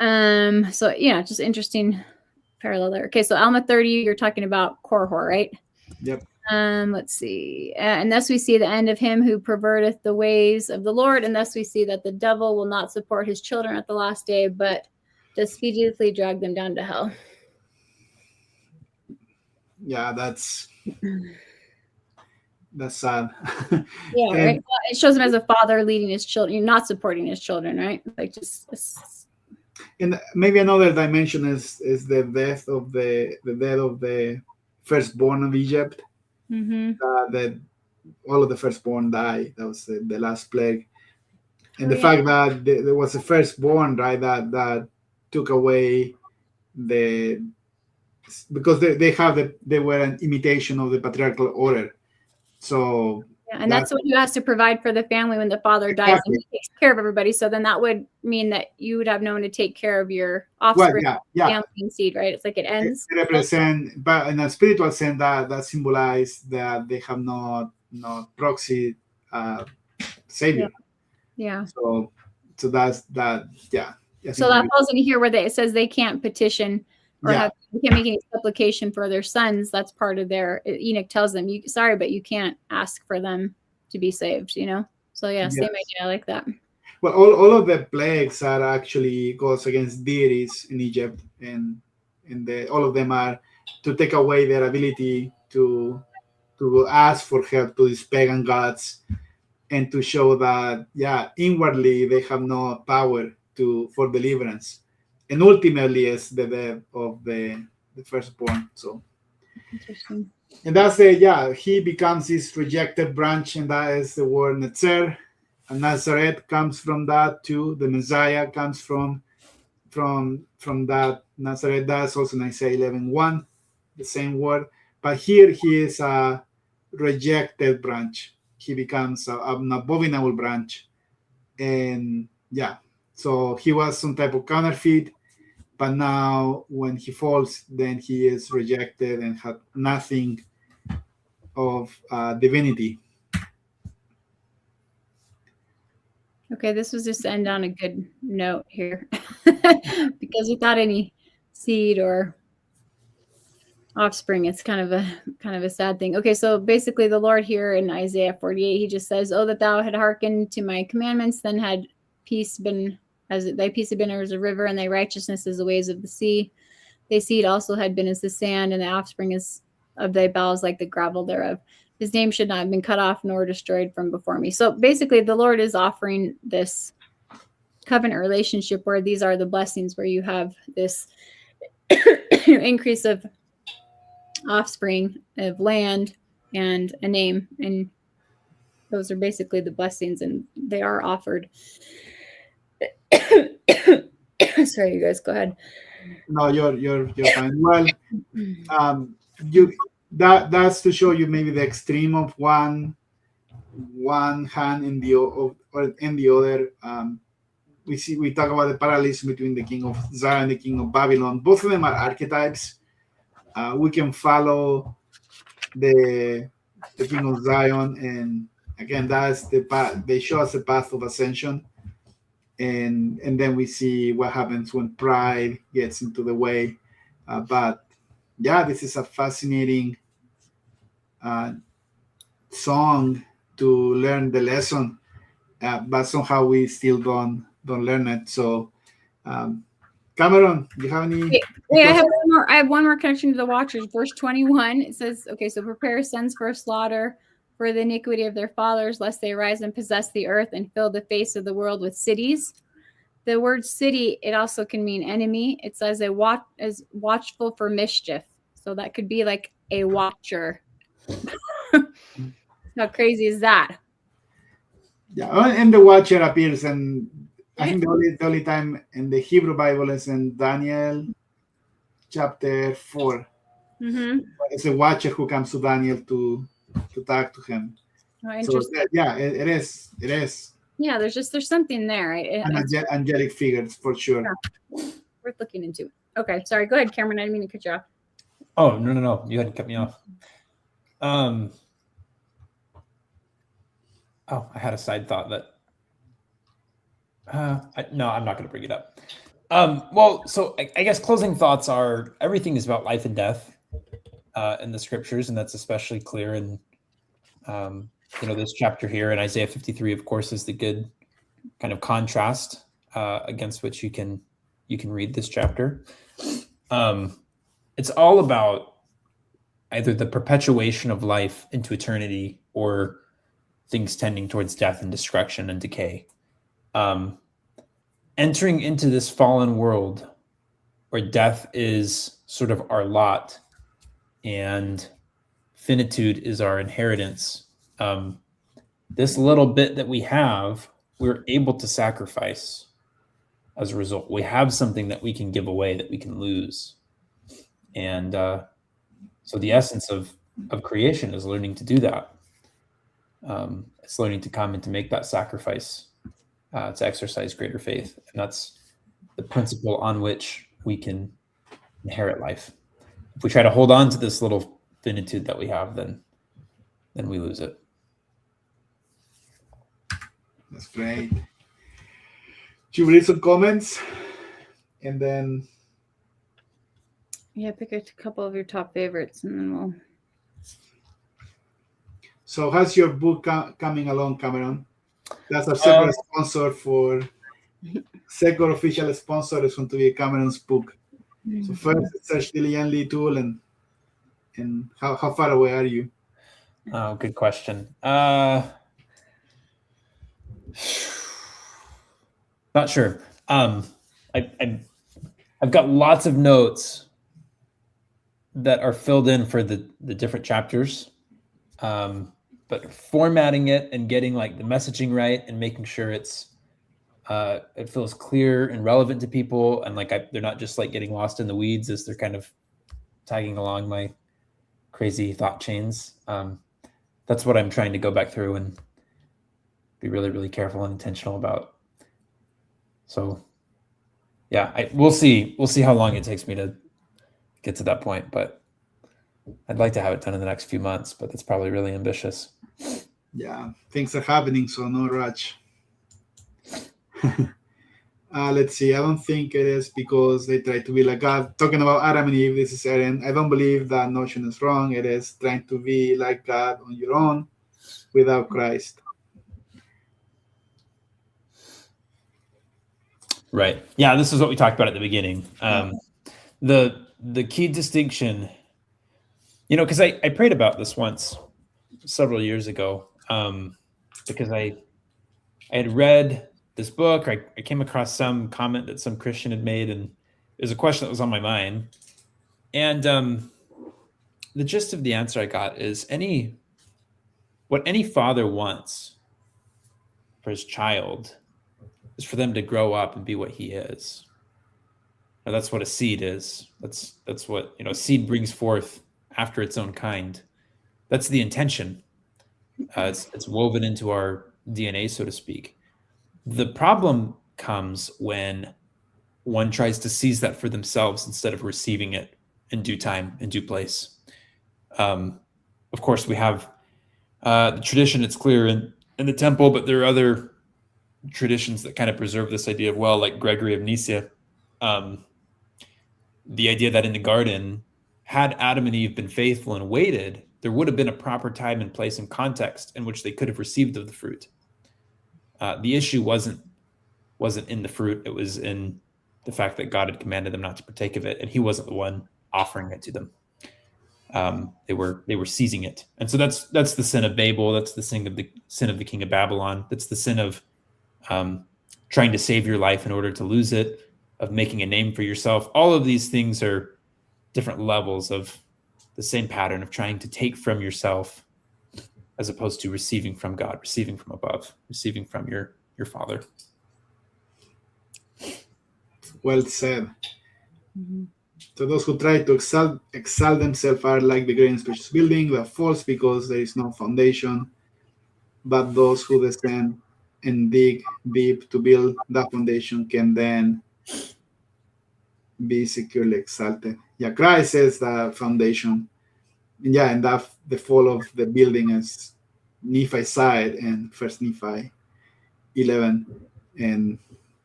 So yeah, just interesting parallel there. Okay, so Alma 30, you're talking about Korhor, right? Yep. Let's see. And thus we see the end of him who perverteth the ways of the Lord, and thus we see that the devil will not support his children at the last day, but does speedily drag them down to hell. Yeah, that's sad. Yeah, right. Well, it shows him as a father leading his children, not supporting his children, right? Like just. And maybe another dimension is the death of the firstborn of Egypt. That all of the firstborn died. That was the last plague, and the fact that there was a firstborn, right? That took away because they were an imitation of the patriarchal order. So and that's what you has to provide for the family when the father dies, and he takes care of everybody. So then that would mean that you would have no one to take care of your offspring, family and seed, right? It's like it ends. It represent, but in a spiritual sense, that symbolize that they have no proxy savior. Yeah. So that's that. Yeah. So that falls in here where it says they can't petition or they can't make any supplication for their sons. That's part of their. Enoch tells them, but you can't ask for them to be saved. You know. So same idea. I like that. Well, all of the plagues are actually goes against deities in Egypt, and all of them are to take away their ability to ask for help to these pagan gods, and to show that inwardly they have no power for deliverance. And ultimately, is the death of the firstborn. So interesting. And that's he becomes this rejected branch, and that is the word Netzer. And Nazareth comes from that too. The Messiah comes from that. Nazareth, that's also in Isaiah 11:1, the same word. But here he is a rejected branch. He becomes an abominable branch. And so he was some type of counterfeit. But now when he falls, then he is rejected and had nothing of divinity. Okay, this was just to end on a good note here. Because without any seed or offspring, it's kind of a sad thing. Okay, so basically the Lord here in Isaiah 48, he just says, "Oh, that thou had hearkened to my commandments, then had peace been as thy peace had been as a river, and thy righteousness as the waves of the sea. Thy seed also had been as the sand, and the offspring is of thy bowels like the gravel thereof. His name should not have been cut off nor destroyed from before me." So basically the Lord is offering this covenant relationship where these are the blessings, where you have this increase of offspring, of land, and a name. And those are basically the blessings, and they are offered. Sorry, you guys, go ahead. No, you're fine. Well, that's to show you maybe the extreme of one one hand in the or in the other. We talk about the parallelism between the king of Zion and the king of Babylon. Both of them are archetypes. We can follow the king of Zion, and again, that's the path. They show us the path of ascension, and then we see what happens when pride gets into the way. But yeah, this is a fascinating song to learn the lesson, but somehow we still don't learn it. So, Cameron, do you have any? Wait, I have one more. I have one more connection to the Watchers. Verse 21. It says, "Okay, so prepare sons for a slaughter, for the iniquity of their fathers, lest they rise and possess the earth and fill the face of the world with cities." The word city, it also can mean enemy. It says as watchful for mischief. So that could be like a watcher. How crazy is that? Yeah, and the Watcher appears, and I think the only time in the Hebrew Bible is in Daniel chapter 4. Mm-hmm. It's a Watcher who comes to Daniel to talk to him. Oh, so yeah, it is. Yeah, there's something there, right? Angelic figures for sure. Yeah. Worth looking into. Okay, sorry. Go ahead, Cameron. I didn't mean to cut you off. Oh, no. You hadn't cut me off. I had a side thought that. No, I'm not going to bring it up. Well, so I guess closing thoughts are everything is about life and death in the scriptures, and that's especially clear in this chapter here. And Isaiah 53, of course, is the good kind of contrast against which you can read this chapter. It's all about either the perpetuation of life into eternity or things tending towards death and destruction and decay. Entering into this fallen world where death is sort of our lot and finitude is our inheritance. This little bit that we have, we're able to sacrifice as a result. We have something that we can give away, that we can lose. And so the essence of creation is learning to do that. It's learning to come and to make that sacrifice, to exercise greater faith. And that's the principle on which we can inherit life. If we try to hold on to this little finitude that we have, then we lose it. That's great. Should we read some comments? And then... Yeah, pick a couple of your top favorites and then we'll... So how's your book coming along, Cameron? That's our second sponsor for... Second official sponsor is going to be Cameron's book. Mm-hmm. So first, search diligently tool, and how far away are you? Oh, good question. Not sure. I've got lots of notes that are filled in for the different chapters, but formatting it and getting like the messaging right and making sure it feels clear and relevant to people, and like they're not just like getting lost in the weeds as they're kind of tagging along my crazy thought chains. That's what I'm trying to go back through and be really, really careful and intentional about. So yeah, we'll see how long it takes me to get to that point, but I'd like to have it done in the next few months, but that's probably really ambitious. Yeah, things are happening, so no rush. Let's see. I don't think it is because they try to be like God. Talking about Adam and Eve, this is Aaron. I don't believe that notion is wrong. It is trying to be like God on your own without Christ. Right. Yeah, this is what we talked about at the beginning. The key distinction, because I prayed about this once several years ago, because I had read this book. I came across some comment that some Christian had made, and it was a question that was on my mind. And the gist of the answer I got is what any father wants for his child is for them to grow up and be what he is. Now, that's what a seed is. That's what a seed brings forth after its own kind. That's the intention. It's woven into our DNA, so to speak. The problem comes when one tries to seize that for themselves instead of receiving it in due time, in due place. Of course, we have the tradition, it's clear, in the temple, but there are other traditions that kind of preserve this idea of, well, like Gregory of Nyssa, the idea that in the garden, had Adam and Eve been faithful and waited, there would have been a proper time and place and context in which they could have received of the fruit. The issue wasn't in the fruit; it was in the fact that God had commanded them not to partake of it, and He wasn't the one offering it to them. They were seizing it, and so that's the sin of Babel. That's the sin of the king of Babylon. That's the sin of trying to save your life in order to lose it, of making a name for yourself. All of these things are different levels of the same pattern of trying to take from yourself as opposed to receiving from God, receiving from above, receiving from your Father. Well said. Mm-hmm. So those who try to excel themselves are like the great and spacious building that falls because there is no foundation. But those who descend and dig deep to build that foundation can then be securely exalted. Yeah, Christ is the foundation. Yeah, and that the fall of the building is Nephi's side and First Nephi 11, and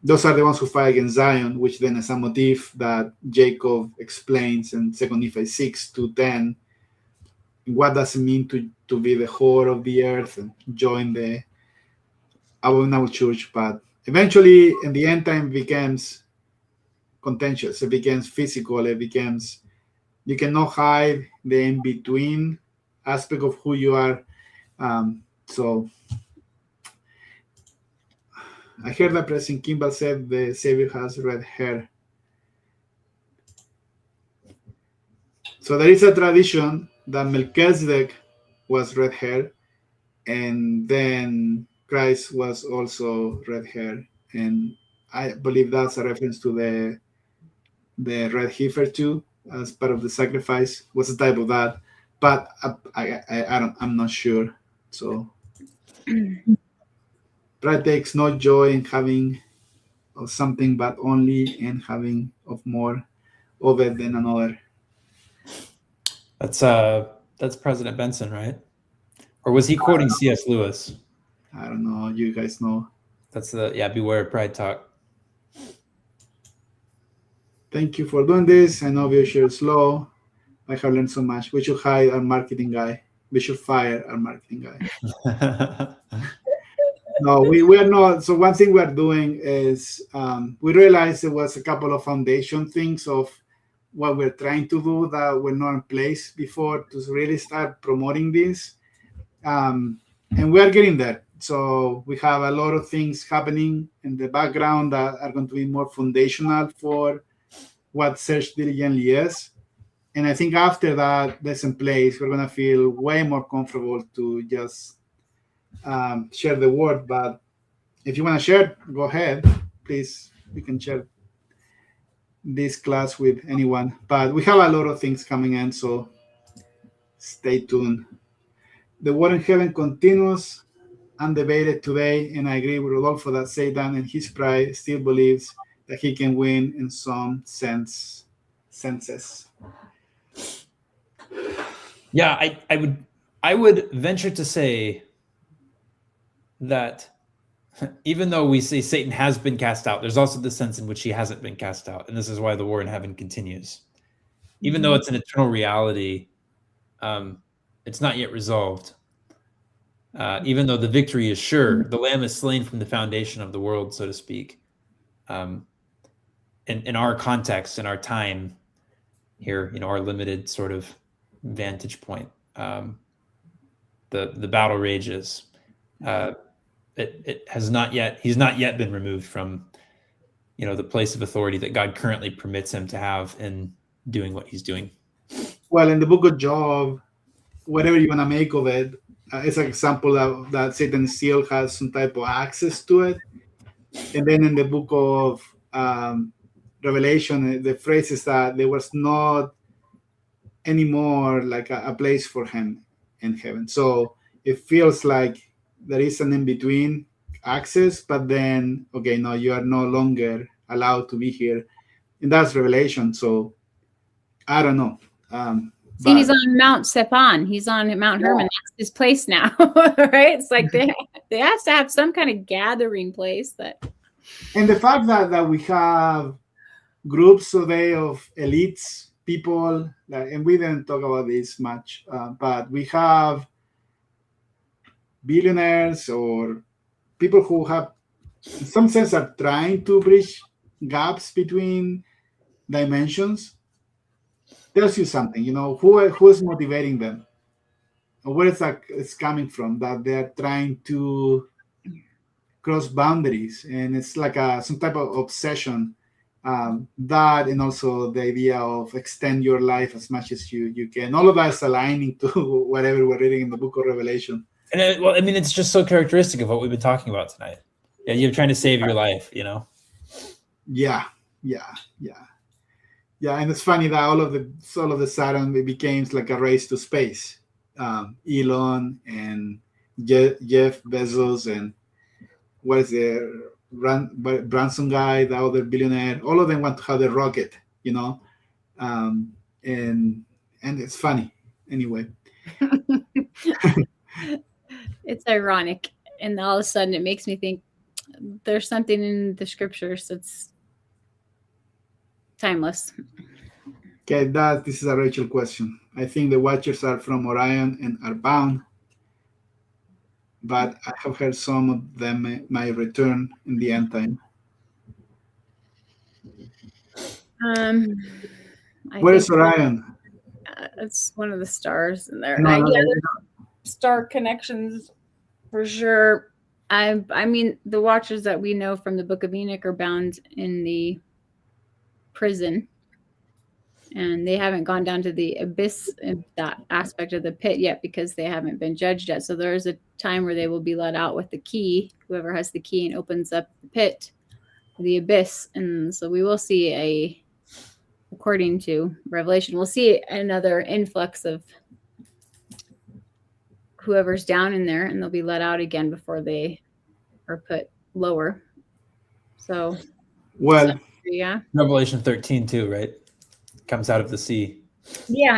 those are the ones who fight against Zion, which then is a motif that Jacob explains in 2 Nephi 6-10. What does it mean to be the whore of the earth and join the abominable church? But eventually, in the end time, it becomes contentious. It becomes physical. It becomes, you cannot hide the in-between aspect of who you are. So I heard that President Kimball said the Savior has red hair. So there is a tradition that Melchizedek was red hair, and then Christ was also red hair. And I believe that's a reference to the red heifer too, as part of the sacrifice. What's the type of that? But I'm not sure. So pride takes no joy in having of something, but only in having of more of it than another. That's President Benson, right? Or was he quoting C.S. Lewis? I don't know. You guys know. That's beware of pride talk. Thank you for doing this. I know we share slow. I have learned so much. We should hire our marketing guy. We should fire our marketing guy. No, we are not. So one thing we are doing is we realized there was a couple of foundation things of what we're trying to do that were not in place before to really start promoting this. And we are getting there. So we have a lot of things happening in the background that are going to be more foundational for what Search Diligently is. And I think after that's in place, we're going to feel way more comfortable to just share the word. But if you want to share, go ahead. Please, you can share this class with anyone. But we have a lot of things coming in, so stay tuned. The war in heaven continues undebated today, and I agree with Rodolfo that Satan and his pride still believes that he can win in some senses. Yeah, I would venture to say that even though we say Satan has been cast out, there's also the sense in which he hasn't been cast out, and this is why the war in heaven continues. Even though it's an eternal reality, it's not yet resolved. Even though the victory is sure, the Lamb is slain from the foundation of the world, so to speak. In our context, in our time here, our limited sort of vantage point, the battle rages. It has not yet. He's not yet been removed from, the place of authority that God currently permits him to have in doing what he's doing. Well, in the book of Job, whatever you want to make of it, it's an example of that Satan still has some type of access to it. And then in the book of Revelation, the phrase is that there was not anymore like a place for him in heaven. So it feels like there is an in-between access, but then, okay, no, you are no longer allowed to be here. And that's Revelation. So I don't know. See, he's on Mount Sepan. He's on Mount Hermon. That's his place now, right? It's like they have to have some kind of gathering place. And the fact that we have groups today of elites, people, and we didn't talk about this much, but we have billionaires or people who have, in some sense, are trying to bridge gaps between dimensions. Tells you something, who is motivating them, or where it's coming from, that they're trying to cross boundaries, and it's like some type of obsession. That, and also the idea of extend your life as much as you can. All of that is aligning to whatever we're reading in the book of Revelation. And it's just so characteristic of what we've been talking about tonight. Yeah, you're trying to save your life, Yeah. And it's funny that all of a sudden it became like a race to space. Elon and Jeff Bezos and what is the Branson guy, the other billionaire, all of them want to have the rocket, and it's funny anyway. It's ironic, and all of a sudden it makes me think there's something in the scriptures that's timeless. Okay, this is a Rachel question. I think the Watchers are from Orion and are bound, but I have heard some of them might return in the end time. Where is Orion? It's one of the stars in there. No. Star connections for sure. I mean, the Watchers that we know from the Book of Enoch are bound in the prison, and they haven't gone down to the abyss in that aspect of the pit yet because they haven't been judged yet. So there is a time where they will be let out with the key, whoever has the key, and opens up the pit, the abyss. And so we will see according to Revelation, we'll see another influx of whoever's down in there, and they'll be let out again before they are put lower. So, yeah. Revelation 13 too, right? Comes out of the sea. Yeah,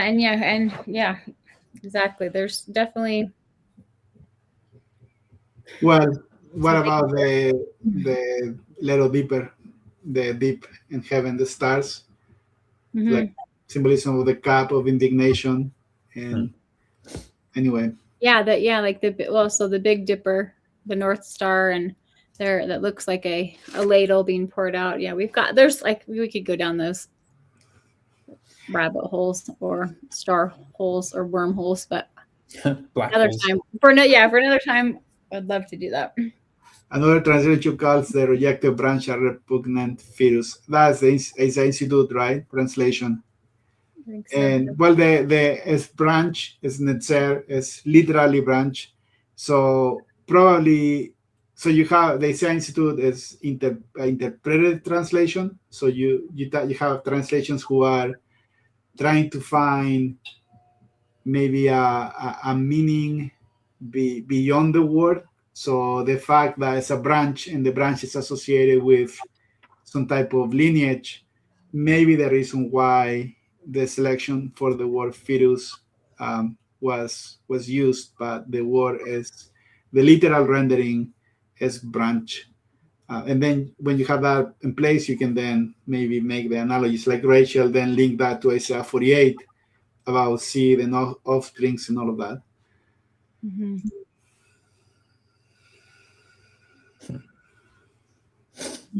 exactly. There's definitely. Well, what about the little deeper, the deep in heaven, the stars, like symbolism of the cup of indignation, and anyway. Yeah, so the Big Dipper, the North Star, and there that looks like a ladle being poured out. Yeah, we could go down those rabbit holes or star holes or wormholes, but another time. For another time, I'd love to do that. Another translation calls the rejected branch a repugnant fetus. That's the Institute, right? Translation. So. And well, the branch is netzer, is literally branch. So probably, you have the Institute is interpreted translation. So you have translations who are trying to find maybe a meaning beyond the word. So the fact that it's a branch and the branch is associated with some type of lineage, maybe the reason why the selection for the word fetus was used, but the literal rendering is branch. And then when you have that in place, you can then maybe make the analogies, like Rachel then link that to Isaiah 48 about seed and offsprings and all of that. Mm-hmm.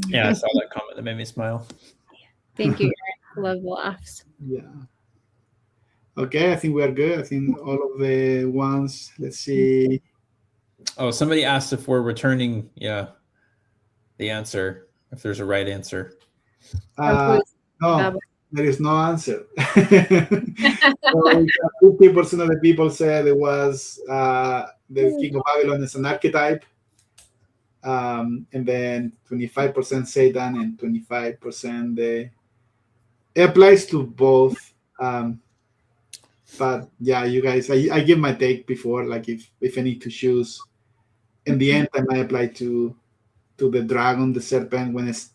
Yeah, I saw that comment. That made me smile. Thank you. Love the laughs. Yeah. Okay, I think we are good. I think all of the ones. Let's see. Oh, somebody asked if we're returning. Yeah, the answer. If there's a right answer. No, there is no answer. 50% of the people said it was the King of Babylon is an archetype. And then 25% Satan and 25% it applies to both. But yeah, you guys, I give my take before, like if I need to choose. In the end, I might apply to the dragon, the serpent, when it's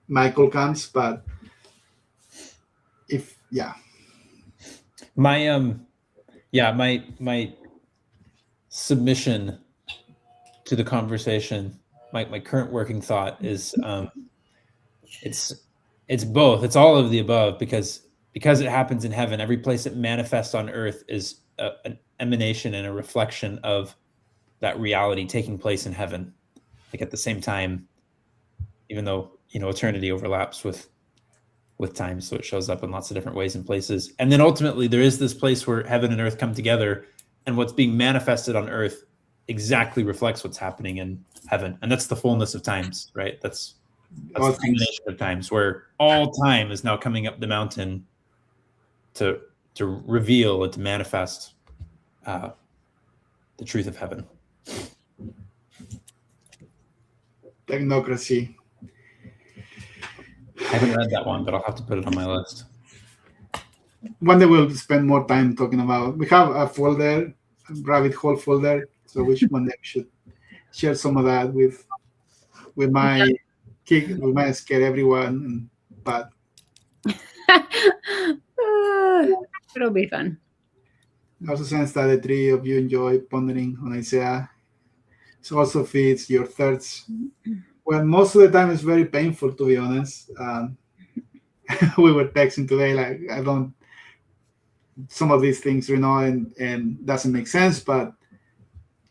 Michael comes. But if My my submission to the conversation, my current working thought is it's both. It's all of the above, because it happens in heaven. Every place it manifests on earth is an emanation and a reflection of that reality taking place in heaven, like at the same time, even though eternity overlaps with time, so it shows up in lots of different ways and places. And then ultimately there is this place where heaven and earth come together, and what's being manifested on earth exactly reflects what's happening in heaven, and that's the fullness of times, right? That's the combination of times, where all time is now coming up the mountain to reveal and to manifest the truth of heaven. Technocracy. I haven't read that one, but I'll have to put it on my list. One day we'll spend more time talking about. We have a folder, a rabbit hole folder, so one day we should share some of that with my kick. We might scare everyone, but it'll be fun. I also sense that the three of you enjoy pondering on Isaiah. It also feeds your thirsts. Well, most of the time it's very painful, to be honest. We were texting today, like, I don't, some of these things, and doesn't make sense, but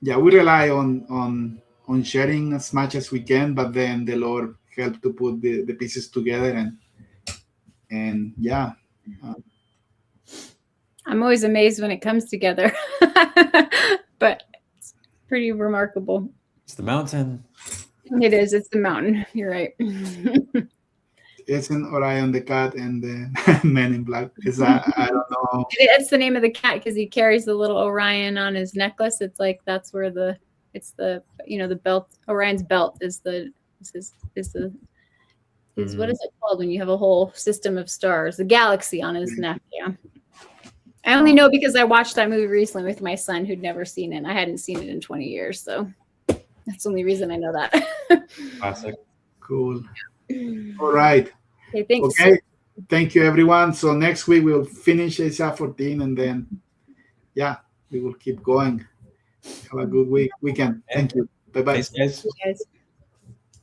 yeah, we rely on sharing as much as we can, but then the Lord helps to put the pieces together, and yeah. I'm always amazed when it comes together, but it's pretty remarkable. It's the mountain. It is. It's the mountain. You're right. It's an Orion the cat and the Men in Black. Is that, I don't know. It's the name of the cat because he carries the little Orion on his necklace. It's like that's where the belt. Orion's belt is what is it called when you have a whole system of stars? The galaxy on his neck. Yeah. I only know because I watched that movie recently with my son who'd never seen it. I hadn't seen it in 20 years, so that's the only reason I know that. Classic. Cool. All right. Okay, thanks. Okay. Thank you, everyone. So next week we'll finish Isaiah 14, and then, we will keep going. Have a good weekend. Thank you. Bye-bye. Thanks, guys. Thanks, guys.